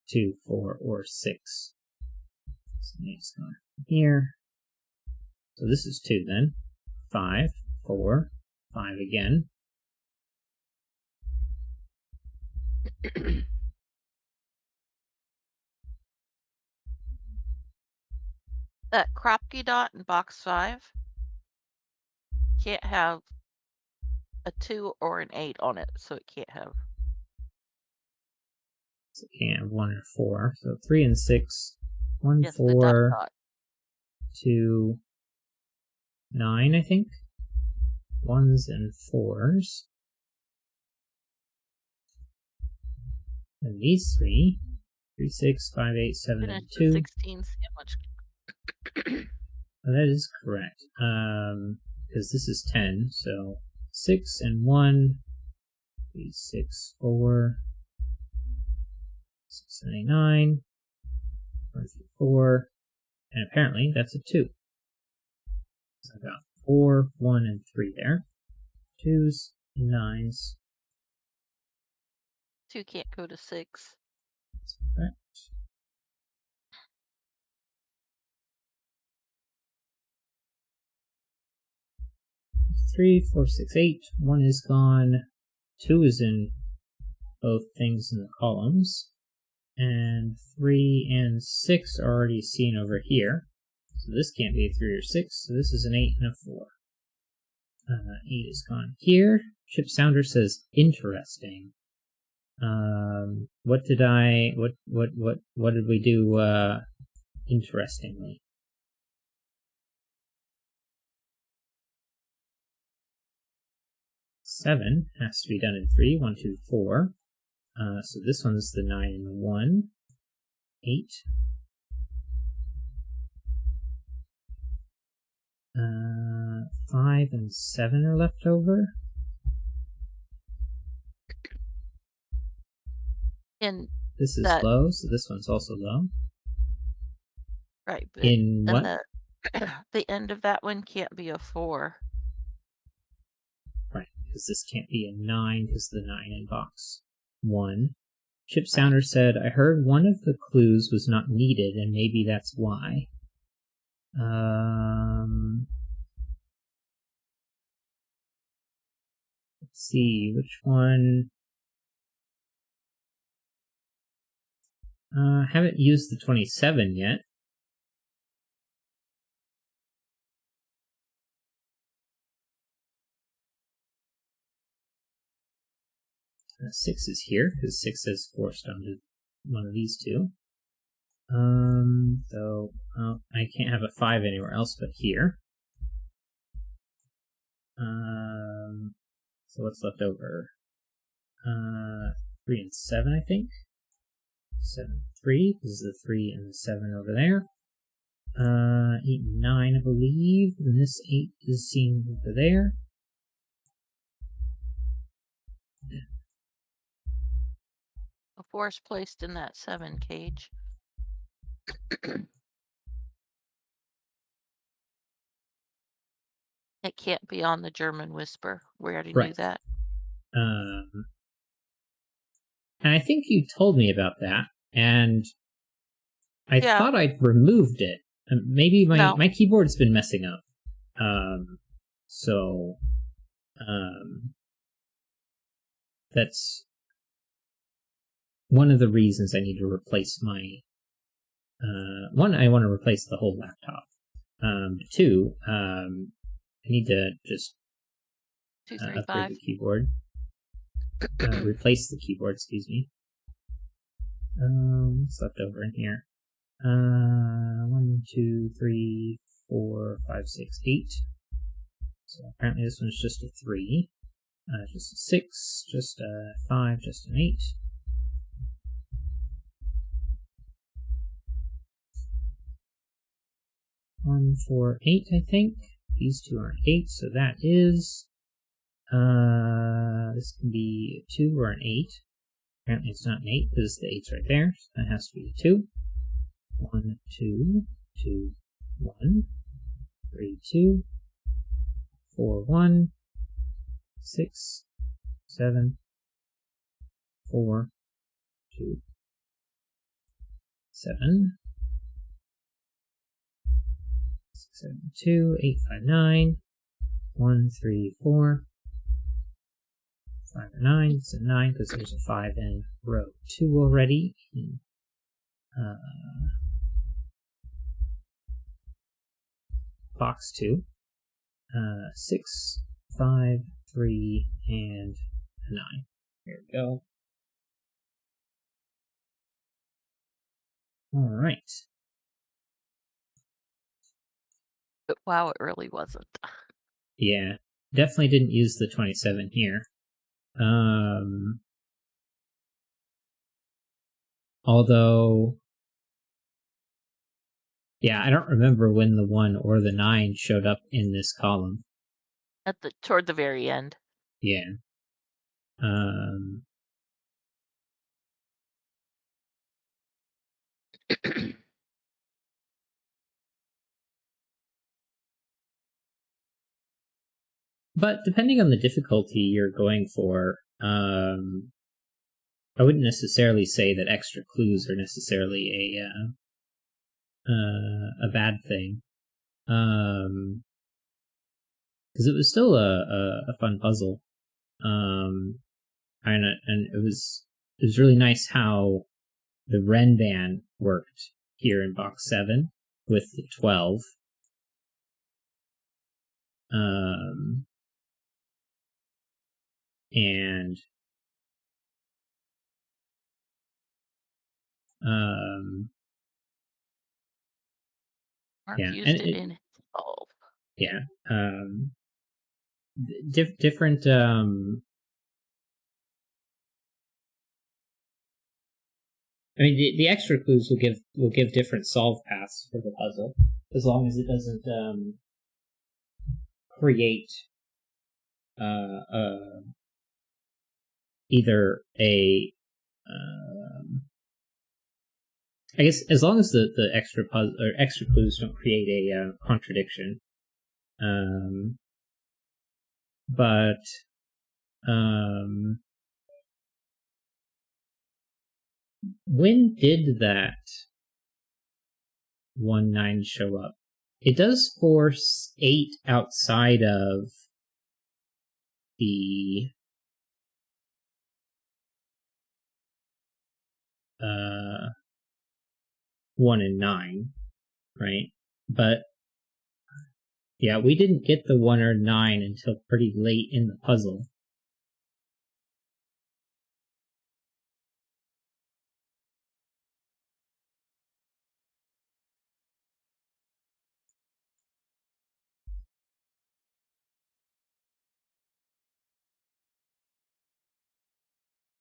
2, 4, or 6. So 8's gone here. So this is 2 then. 5, 4, 5 again.
That Kropke dot in box 5 can't have a 2 or an 8 on it, so it can't have.
So it can't have 1 or 4. So 3 and 6. 1,
Yes,
4,
the dot.
2, 9, I think. 1s and 4s. And these 3. 3, 6, 5, 8, 7, and 2.
16 sandwich.
That is correct. Because this is 10, so 6 and 1, 3, 6, 4, 6 and 8, 9, 1 through 4, and apparently that's a 2. So I've got 4, 1, and 3 there. 2s and 9s.
2 can't go to 6.
That's correct. 3, 4, 6, 8. 1 is gone. 2 is in both things in the columns. And 3 and 6 are already seen over here. So this can't be a 3 or 6, so this is an 8 and a 4. 8 is gone here. Chip Sounder says, interesting. What did we do, interestingly? Seven has to be done in 3. 1, 2, 4. So this one's the 9 and the 1. 8. 5 and 7 are left over.
And
this is low, so this one's also low.
Right. But
in what?
The end of that one can't be a 4.
Right, because this can't be a 9 because the 9 in box 1. Chip Sounder said, I heard one of the clues was not needed, and maybe that's why. Let's see, which one? Haven't used the 27 yet. Six is here, because 6 is forced onto one of these two. So I can't have a 5 anywhere else but here. So what's left over? 3 and 7, I think. 7, 3. This is the 3 and the 7 over there. 8 and 9, I believe. And this 8 is seen over there.
A 4 is placed in that 7 cage. It can't be on the German Whisper. We already knew that.
And I think you told me about that, and I thought I'd removed it. Maybe my keyboard's been messing up. That's one of the reasons I need to replace my... one, I want to replace the whole laptop. 2, I need to just upgrade the keyboard. Replace the keyboard, excuse me. What's left over in here? 1, 2, 3, 4, 5, 6, 8. So apparently this one's just a 3. Just a 6, just a 5, just an 8. One, 4, 8, I think. These two are an 8, so that is... this can be a 2 or an 8. Apparently it's not an 8 because the 8's right there, so that has to be a 2. 1, 2, 2, 1, 3, 2, 4, 1, 6, 7, 4, 2, 7, 6, 7, 2, 8, 5, 9, 1, 3, 4, 5, 9. It's a 9 because there's a 5 in row 2 already. Box 2. 6, 5, 3, and a 9. Here we go. All right.
But wow, it really wasn't.
Yeah, definitely didn't use the 27 here. Although, yeah, I don't remember when the 1 or the 9 showed up in this column.
Toward the very end.
Yeah. But depending on the difficulty you're going for, I wouldn't necessarily say that extra clues are necessarily a bad thing. Because it was still a fun puzzle. And it was really nice how the Ren band worked here in box 7 with the 12. And
Mark
yeah,
used it in his solve.
Yeah. Different I mean, the extra clues will give different solve paths for the puzzle, as long as it doesn't create either a I guess as long as the extra puzzle or extra clues don't create a contradiction. But when did that 1-9 show up? It does force 8 outside of the 1 and 9, right? But yeah, we didn't get the 1 or 9 until pretty late in the puzzle.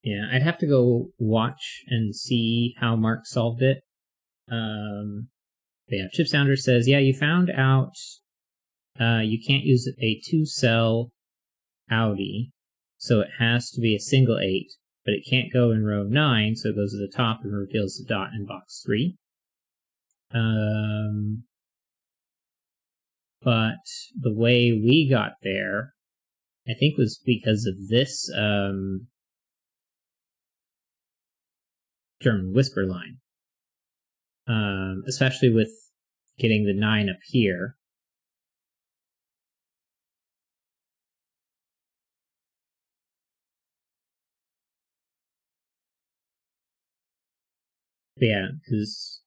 Yeah, I'd have to go watch and see how Mark solved it. Yeah, Chip Sounder says, yeah, you found out you can't use a 2-cell Audi, so it has to be a single 8, but it can't go in row 9, so it goes to the top and reveals the dot in box 3. But the way we got there, I think, was because of this German whisper line. Especially with getting the 9 up here. But yeah, because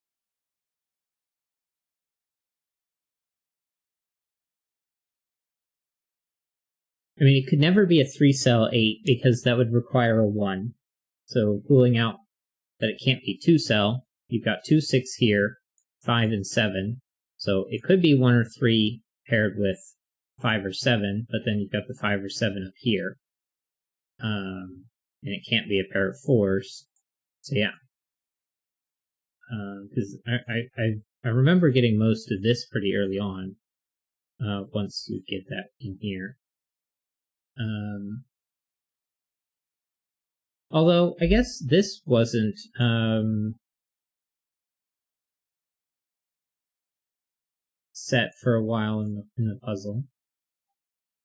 I mean, it could never be a 3-cell 8 because that would require a 1. So ruling out that it can't be 2-cell, you've got 2, 6 here, 5 and 7. So it could be 1 or 3 paired with 5 or 7, but then you've got the 5 or 7 up here. And it can't be a pair of 4s. So yeah. Because I remember getting most of this pretty early on. Once you get that in here. Although I guess this wasn't set for a while in the puzzle,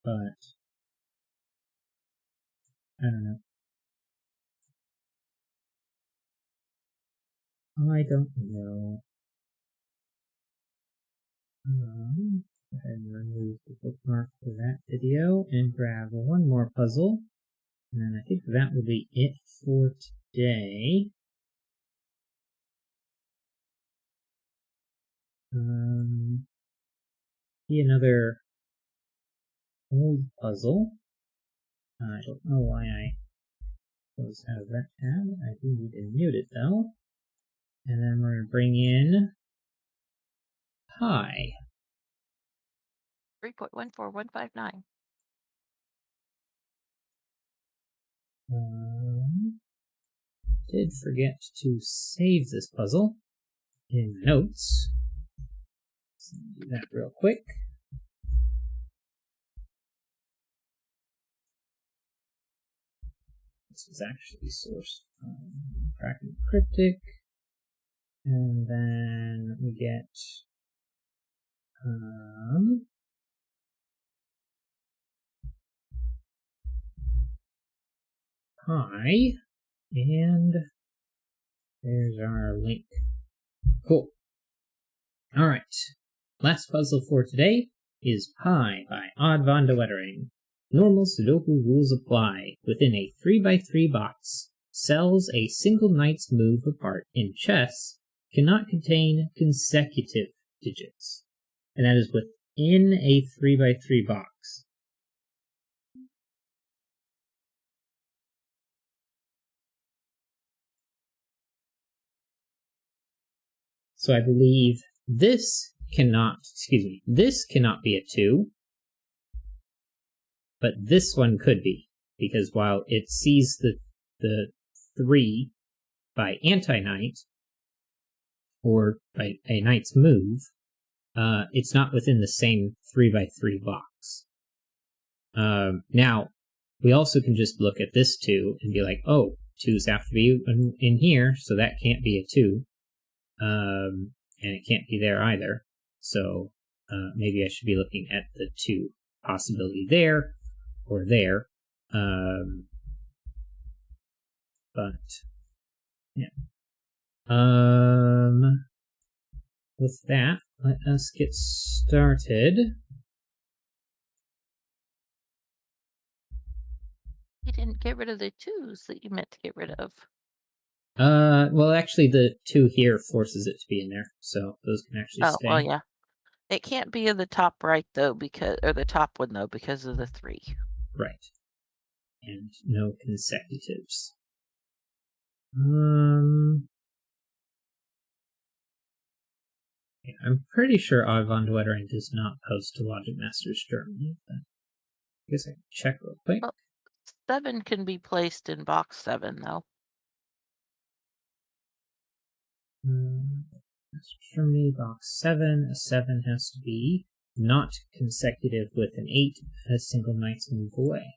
but I don't know. I don't know. Go ahead and remove the bookmark for that video and grab one more puzzle. And then I think that will be it for today. Be another old puzzle. I don't know why I closed out of that tab. I do need to mute it though. And then we're going to bring in pi.
3.14159.
Did forget to save this puzzle in notes. So do that real quick. This was actually sourced from Kraken Cryptic. And then we get pi, and there's our link. Cool. All right. Last puzzle for today is Pi by Odd von de Wettering. Normal Sudoku rules apply. Within a 3x3 box, cells a single knight's move apart in chess cannot contain consecutive digits. And that is within a 3x3 box. So I believe this cannot be a 2, but this one could be, because while it sees the 3 by anti-knight, or by a knight's move, it's not within the same 3x3 box. Now, we also can just look at this 2 and be like, oh, 2s have to be in here, so that can't be a 2. And it can't be there either. So maybe I should be looking at the 2 possibility there or there. But yeah. With that, let us get started.
You didn't get rid of the 2s that you meant to get rid of.
Well, actually, the 2 here forces it to be in there, so those can actually stay.
Oh, well, yeah. It can't be in the top right though, or the top one though, because of the 3.
Right. And no consecutives. Yeah, I'm pretty sure Odd von de Wettering does not post to Logic Masters Germany, but I guess I can check real quick.
Well, 7 can be placed in box 7 though.
Germany, box 7. A 7 has to be not consecutive with an 8, a single knight's move away.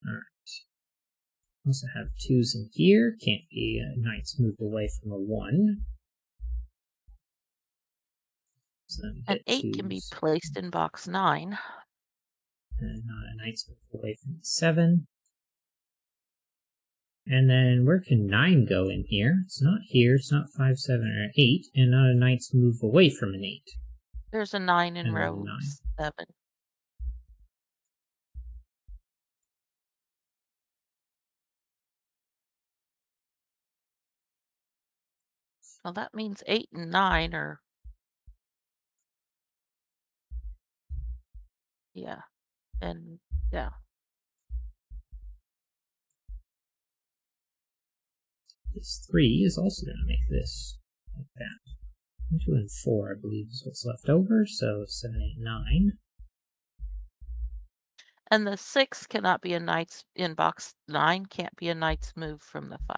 Alright. Also have 2s in here. Can't be a knight's move away from a 1. So then we
An
get
8 can be placed in box 9.
And not a knight's move away from 7. And then where can 9 go in here? It's not here, it's not 5, 7, or 8, and not a knight's move away from an 8.
There's a 9 in
And
row 7. Well, that means 8 and 9 are... Yeah. And, yeah.
This 3 is also going to make this like that. 2 and 4, I believe, is what's left over, so 7, 8, 9.
And the 6 cannot be a knight's... In box 9 can't be a knight's move from the 5.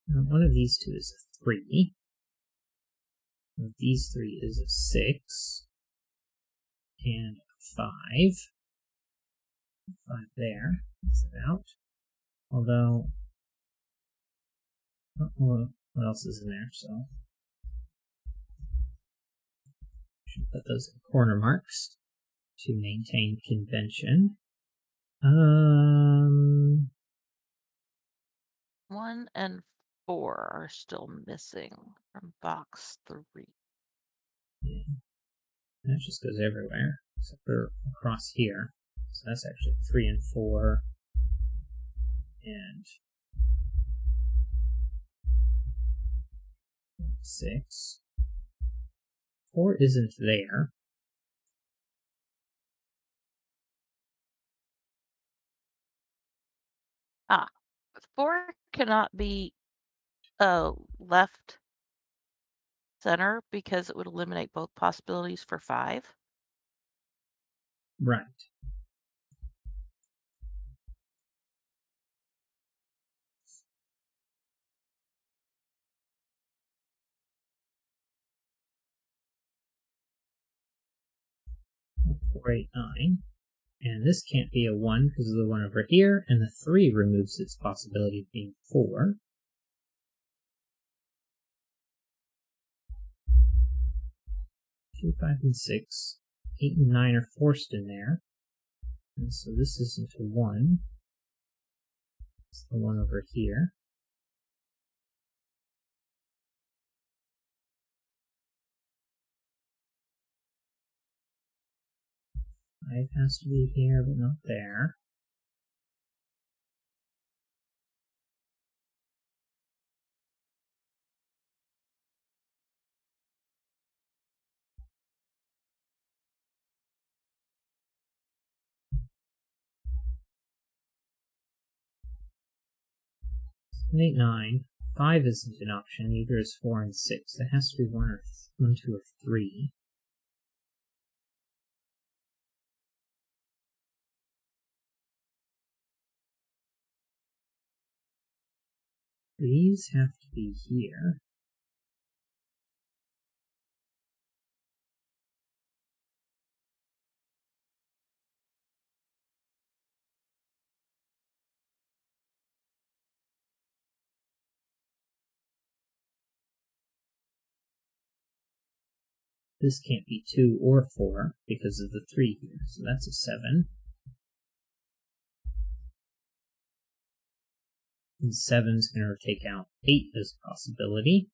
One of these two is a 3. One of these 3 is a 6. And a 5. 5 there. That's it out. Although, what else is in there? So, should put those in corner marks to maintain convention.
1 and 4 are still missing from box 3.
Yeah. That just goes everywhere, except for across here. So that's actually 3 and 4. And 6. 4 isn't there.
Ah, 4 cannot be left center because it would eliminate both possibilities for 5.
Right. Four, 8, 9. And this can't be a 1 because of the 1 over here, and the 3 removes its possibility of being 4. 2, 5, and 6. 8 and 9 are forced in there. And so this isn't a 1. It's the 1 over here. 5 has to be here, but not there. And 8, 9. 5 isn't an option, neither is 4 and 6. It has to be 1, 2, or 3. These have to be here. This can't be 2 or 4 because of the 3 here, so that's a 7. And 7's going to take out 8 as a possibility.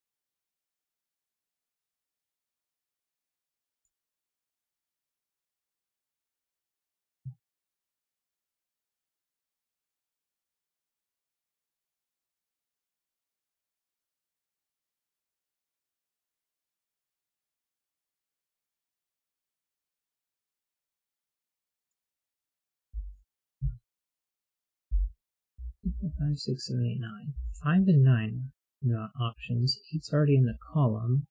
Five, 6, 7, 8, 9. 5 and 9 are not options. 8's already in the column,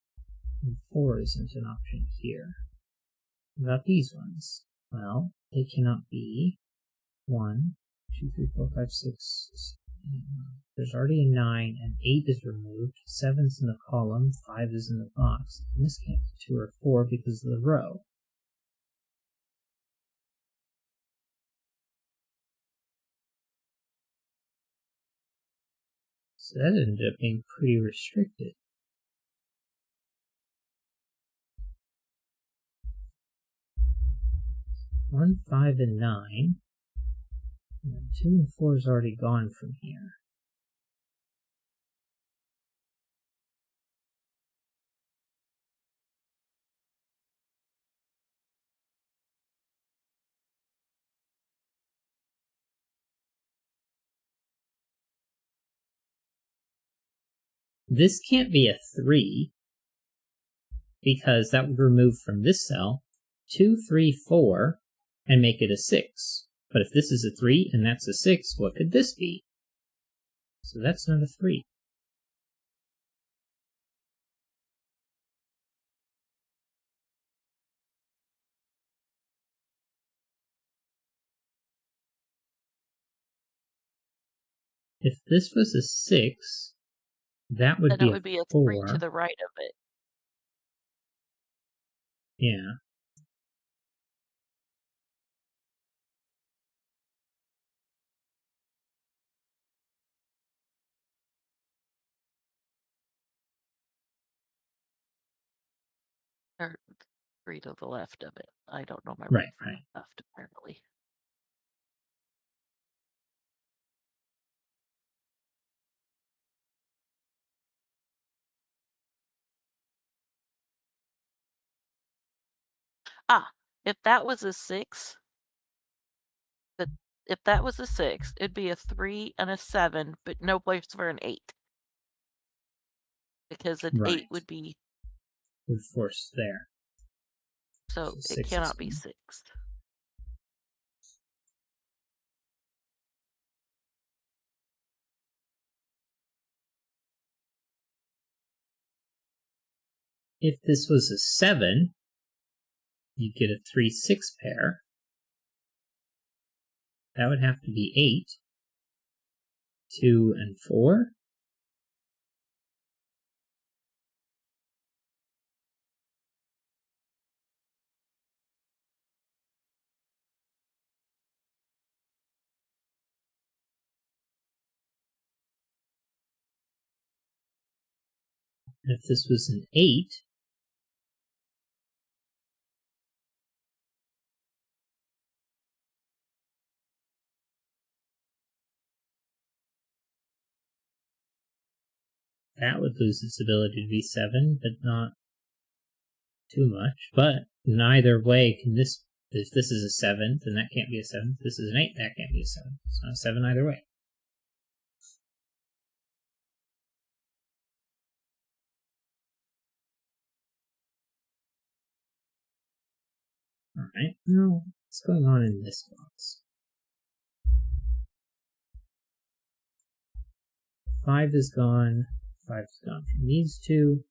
and 4 isn't an option here. What about these ones? Well, they cannot be 1, 2, 3, 4, 5, 6, 7, 8, 9. There's already a 9, and 8 is removed. 7's in the column, 5 is in the box. And this can't be 2 or 4 because of the row. So that ended up being pretty restricted. 1, 5, and 9. And 2 and 4 is already gone from here. This can't be a 3 because that would remove from this cell 2, 3, 4 and make it a 6. But if this is a 3 and that's a 6, what could this be? So that's not a 3. If this was a 6, That would
Then
be
it
a
would be a 3 to
4.
the right of it.
Yeah.
Or 3 to the left of it. I don't know my
Right,
right from
right.
left, apparently. If that was a 6, if that was a 6, it'd be a 3 and a 7, but no place for an 8. Because an 8
Right.
would be,
Would force there.
so
So
it
6 is
cannot be
gone.
6.
If this was a 7, you'd get a 3-6 pair. That would have to be 8, 2, and 4. And if this was an 8, that would lose its ability to be 7, but not too much. But neither way can this, if this is a 7, then that can't be a 7. If this is an 8, that can't be a 7. It's not a 7 either way. Alright, now what's going on in this box? 5 is gone. 5 is gone from these two.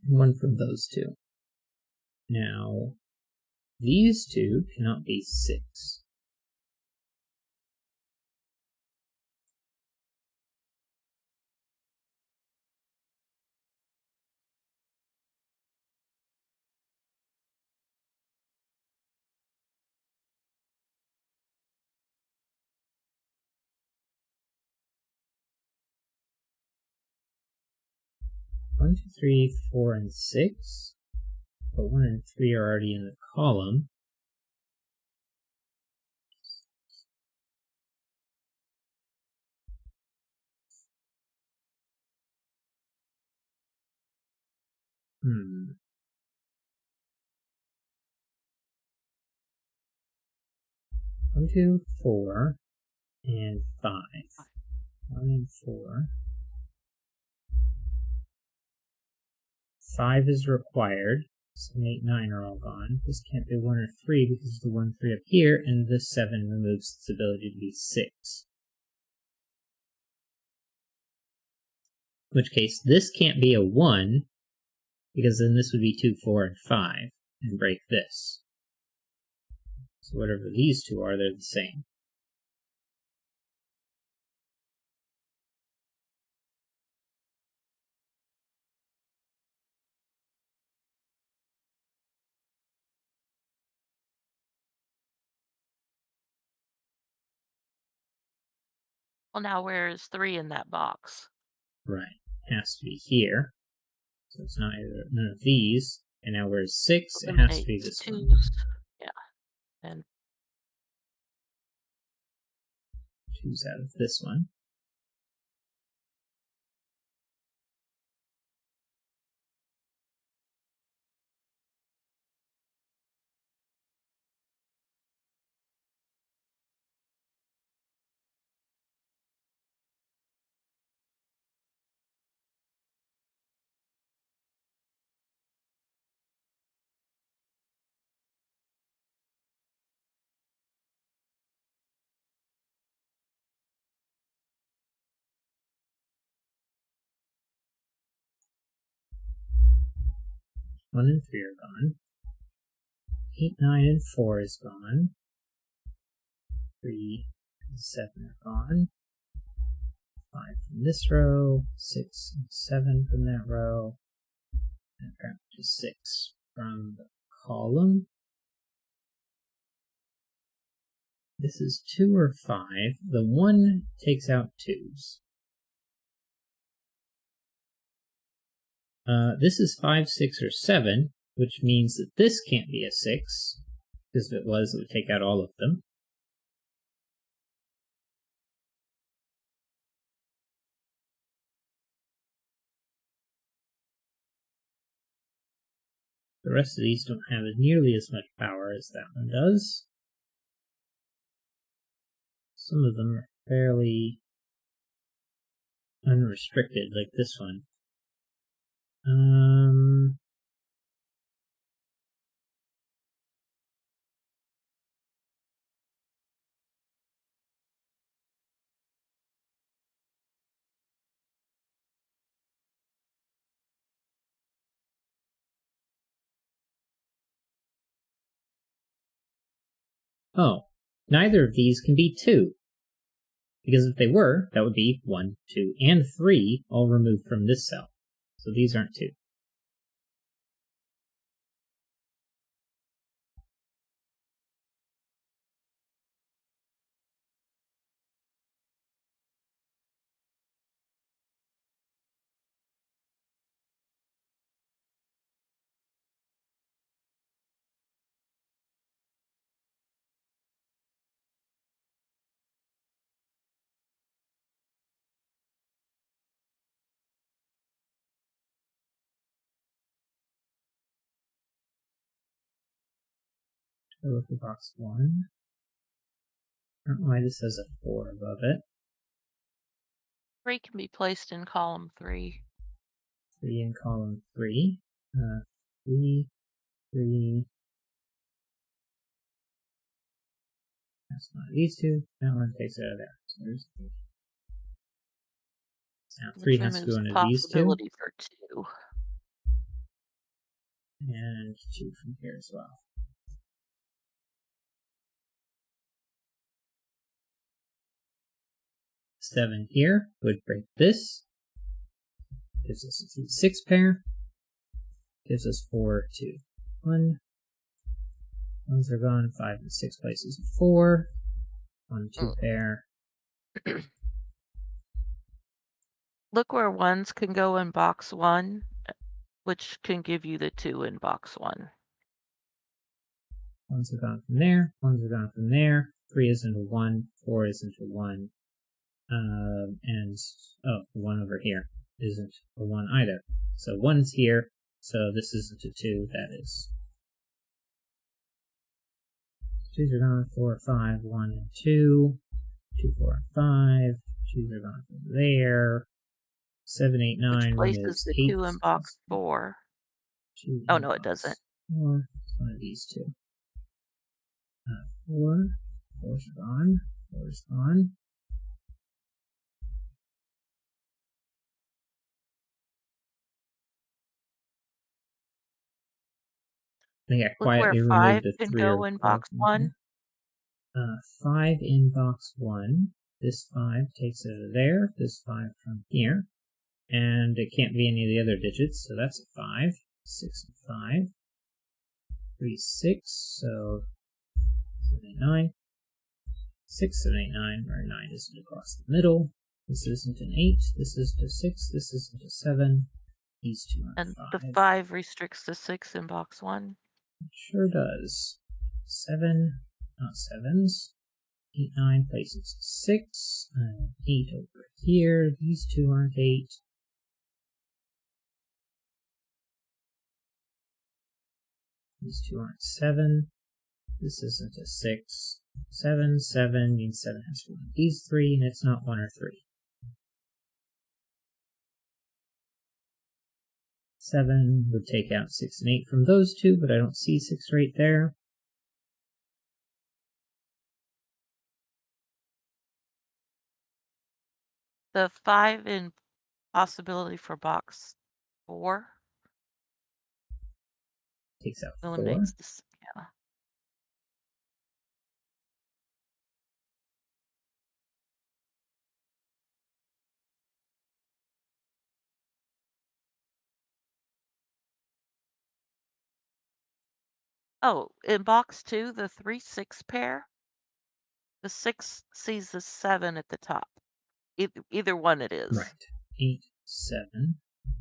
1 from those two. Now, these two cannot be 6. One, two, three, 4, and 6. But 1 and 3 are already in the column. Hmm. 1, 2, 4, and 5. 1 and 4. 5 is required. 7, 8, 9 are all gone. This can't be 1 or 3 because the 1, 3 up here, and this 7 removes its ability to be 6. In which case, this can't be a 1, because then this would be 2, 4, and 5, and break this. So whatever these two are, they're the same.
Well, now where is 3 in that box?
Right. Has to be here. So it's not either none of these. And now where's 6? It has to be this
2s.
one.
Yeah. And
2's out of this one. One and 3 are gone. 8, 9, and 4 is gone. 3 and 7 are gone. 5 from this row, 6 and 7 from that row, and perhaps just 6 from the column. This is 2 or 5. The 1 takes out 2's. This is 5, 6, or 7, which means that this can't be a 6, because if it was, it would take out all of them. The rest of these don't have nearly as much power as that one does. Some of them are fairly unrestricted, like this one. Oh, neither of these can be 2. Because if they were, that would be 1, 2, and 3 all removed from this cell. So these aren't 2. I look at box 1. I don't know why this has a 4 above it.
3 can be placed in column 3.
3 in column 3. 3, 3. That's one of these two. That one takes it out of there. So there's 3. Now 3 has to go into these two.
Possibility for 2.
And 2 from here as well. 7 here would break this. Gives us a 3, 6 pair. Gives us 4, 2, 1. Ones are gone. 5 and 6 places 4. 1, 2 pair.
Look where 1s can go in box 1, which can give you the 2 in box 1.
1s are gone from there. 1s are gone from there. 3 is into 1. 4 is into 1. And, oh, the 1 over here isn't a 1 either. So 1's here, so this isn't a 2, that is. 2's are gone, 4, 5, 1, and 2. 2, 4, and 5. 2's are gone from there. 7, 8, 9
Which places
removes
the
8.
2 in box 4. Oh, no, it doesn't.
4. It's one of these two. 4. 4's are gone. 4's gone. I think I quietly removed the 3
go in box 1.
5 in box 1. This 5 takes it out of there. This 5 from here. And it can't be any of the other digits, so that's a 5. 6 and 5. 3, 6, so 7, 8, 9. 6, 7, 8, 9, where 9 isn't across the middle. This isn't an 8. This isn't a 6. This isn't a 7. These two aren't
And
5.
the 5 restricts the 6 in box 1.
It sure does. 7, not 7s. 8, 9 places 6. And 8 over here. These two aren't 8. These two aren't 7. This isn't a 6. 7, 7 means 7 has to be one of these 3, and it's not 1 or 3. 7 would take out 6 and 8 from those two, but I don't see 6 right there.
The 5 in possibility for box 4
Takes out 4.
eliminates this. Yeah. Oh, in box 2, the 3-6 pair, the 6 sees the 7 at the top. Either one it is.
Right. 8, 7,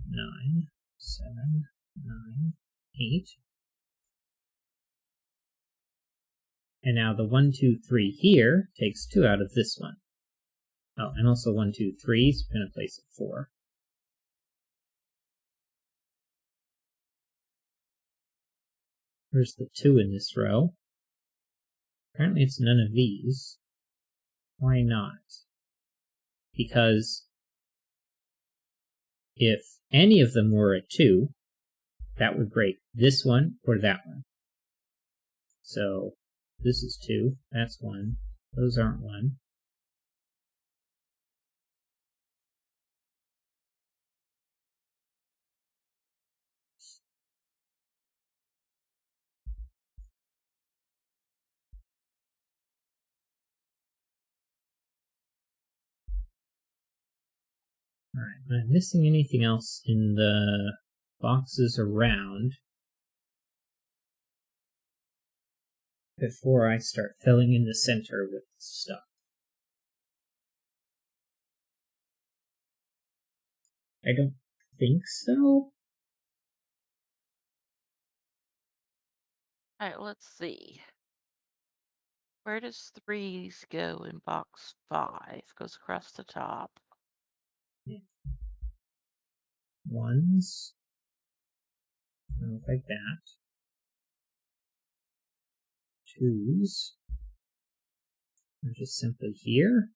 9, 7, 9, 8. And now the 1, 2, 3 here takes 2 out of this one. Oh, and also 1, 2, 3 is going to place it 4. Where's the 2 in this row? Apparently it's none of these. Why not? Because if any of them were a 2, that would break this one or that one. So this is 2, that's 1, those aren't 1. Alright, am I missing anything else in the boxes around before I start filling in the center with stuff? I don't think so.
Alright, let's see. Where does 3s go in box 5? Goes across the top.
Yeah. 1s. Look like that. 2s. They're just simply here.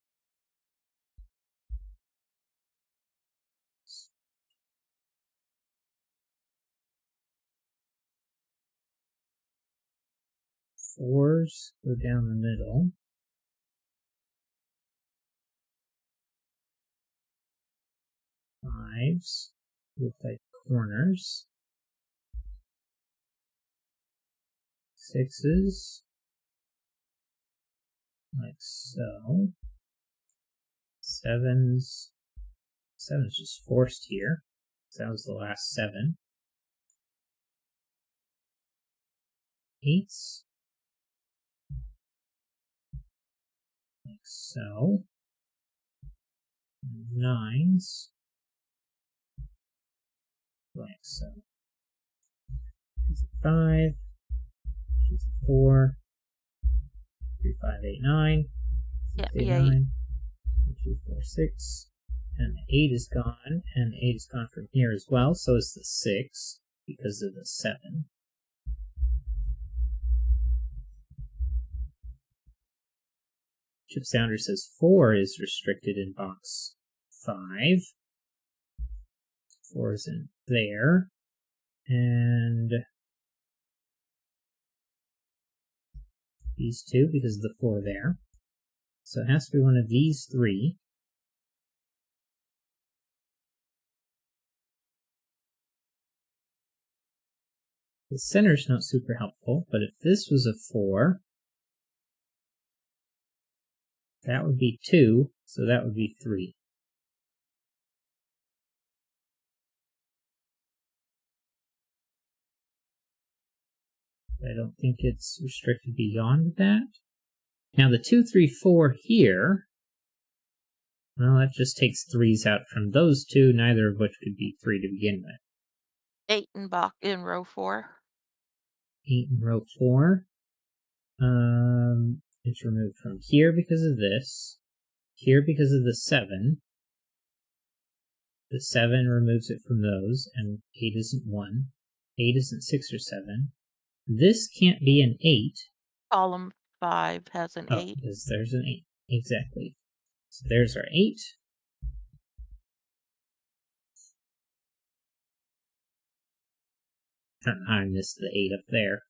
4s go down the middle. 5s look like corners. 6s like so. 7s just forced here. So that was the last 7. 8s like so. 9s like so. 5, 4, 3, 5, 8, 9.
Yeah,
8, 9. 1, 2, 4, 6. And the 8 is gone, and the 8 is gone from here as well, so is the 6 because of the 7. Chip Sounder says 4 is restricted in box 5. 4 is in there. And these 2 because of the 4 there. So it has to be one of these 3. The center's not super helpful, but if this was a 4, that would be 2, so that would be 3. I don't think it's restricted beyond that. Now the 2, 3, 4 here, well, that just takes 3s out from those 2, neither of which could be 3 to begin with.
8 in row 4.
8 in row 4. It's removed from here because of this. Here because of the 7. The 7 removes it from those, and 8 isn't 1. 8 isn't 6 or 7. This can't be an 8.
Column 5 has an 8.
Because there's an 8. Exactly. So there's our 8. I don't know how I missed the 8 up there.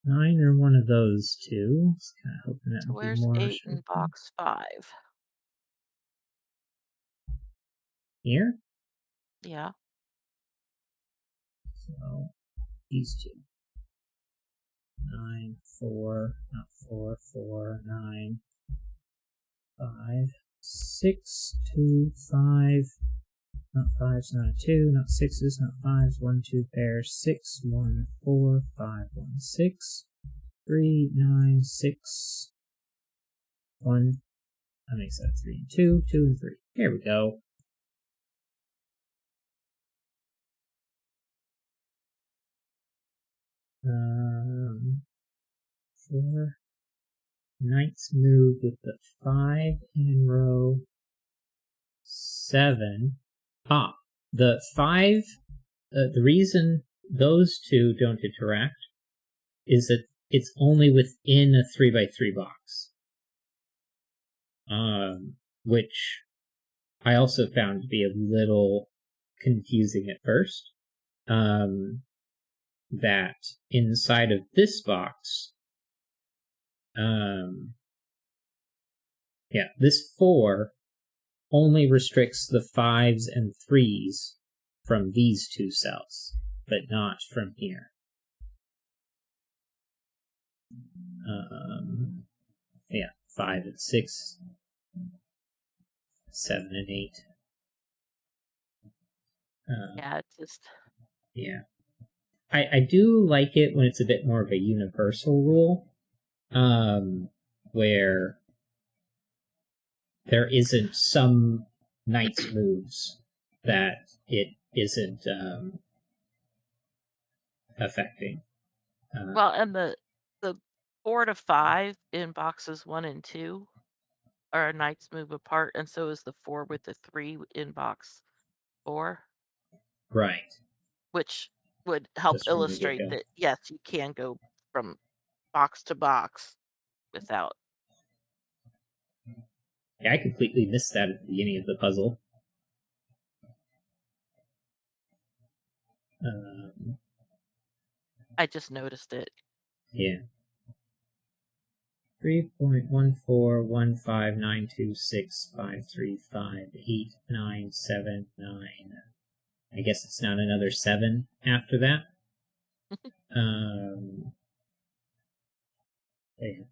9 or one of those two. I was kind of hoping that
So
would be
where's
more
8 in box 5?
here.
Yeah.
So these two. 9, 4, not 4, 4, 9, 5, 6, 2, 5, not 5s, not a 2, not 6s, not 5s, 1, 2 pairs, 6, 1, 4, 5, 1, 6, 3, 9, 6, 1. That makes that 3 and 2, 2 and 3. Here we go. Four. Knights move with the 5 in row 7. The 5, the reason those two don't interact is that it's only within a 3x3 box. Which I also found to be a little confusing at first. That inside of this box, this 4 only restricts the 5s and 3s from these two cells, but not from here. 5 and 6, 7 and 8.
It's just...
Yeah. I do like it when it's a bit more of a universal rule, where there isn't some knight's moves that it isn't affecting.
Well, and the 4 to 5 in boxes 1 and 2 are knights move apart, and so is the 4 with the 3 in box 4.
Right.
Which would help
Just
illustrate that, yes, you can go from box to box without.
Yeah, I completely missed that at the beginning of the puzzle.
I just noticed it.
Yeah. 3.141592653589979. I guess it's not another 7 after that. Yeah.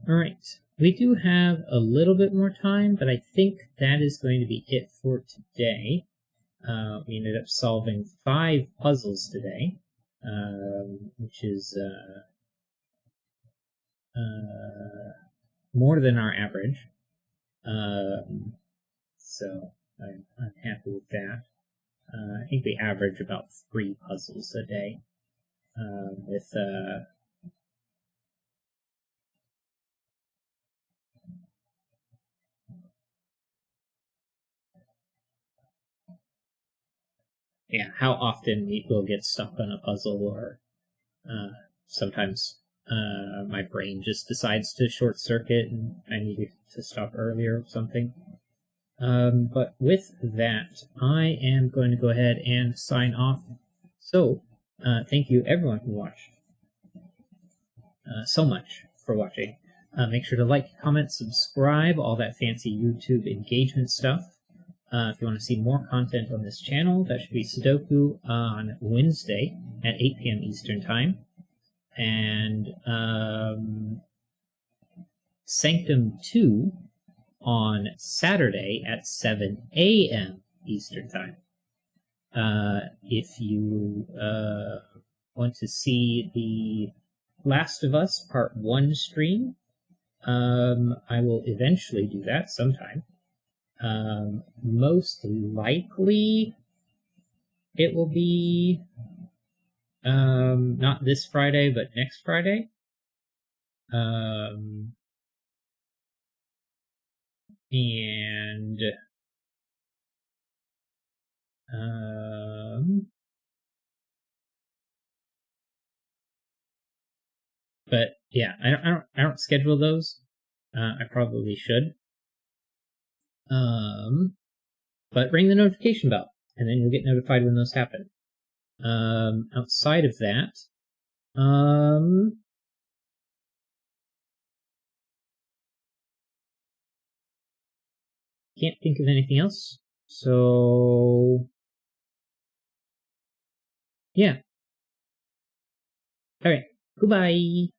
Alright. We do have a little bit more time, but I think that is going to be it for today. We ended up solving 5 puzzles today, which is more than our average. So I'm happy with that. I think we average about 3 puzzles a day, with how often we will get stuck on a puzzle, or sometimes my brain just decides to short circuit and I need to stop earlier or something. But with that, I am going to go ahead and sign off. So, thank you everyone who watched. So much for watching. Make sure to like, comment, subscribe, all that fancy YouTube engagement stuff. If you want to see more content on this channel, that should be Sudoku on Wednesday at 8 p.m. Eastern Time. And Sanctum 2 on Saturday at 7 a.m. Eastern Time. If you want to see the Last of Us Part 1 stream, I will eventually do that sometime. Most likely it will be not this Friday, but next Friday. But yeah, I don't schedule those. I probably should. But ring the notification bell, and then you'll get notified when those happen. Outside of that, can't think of anything else. So yeah. All right. Goodbye.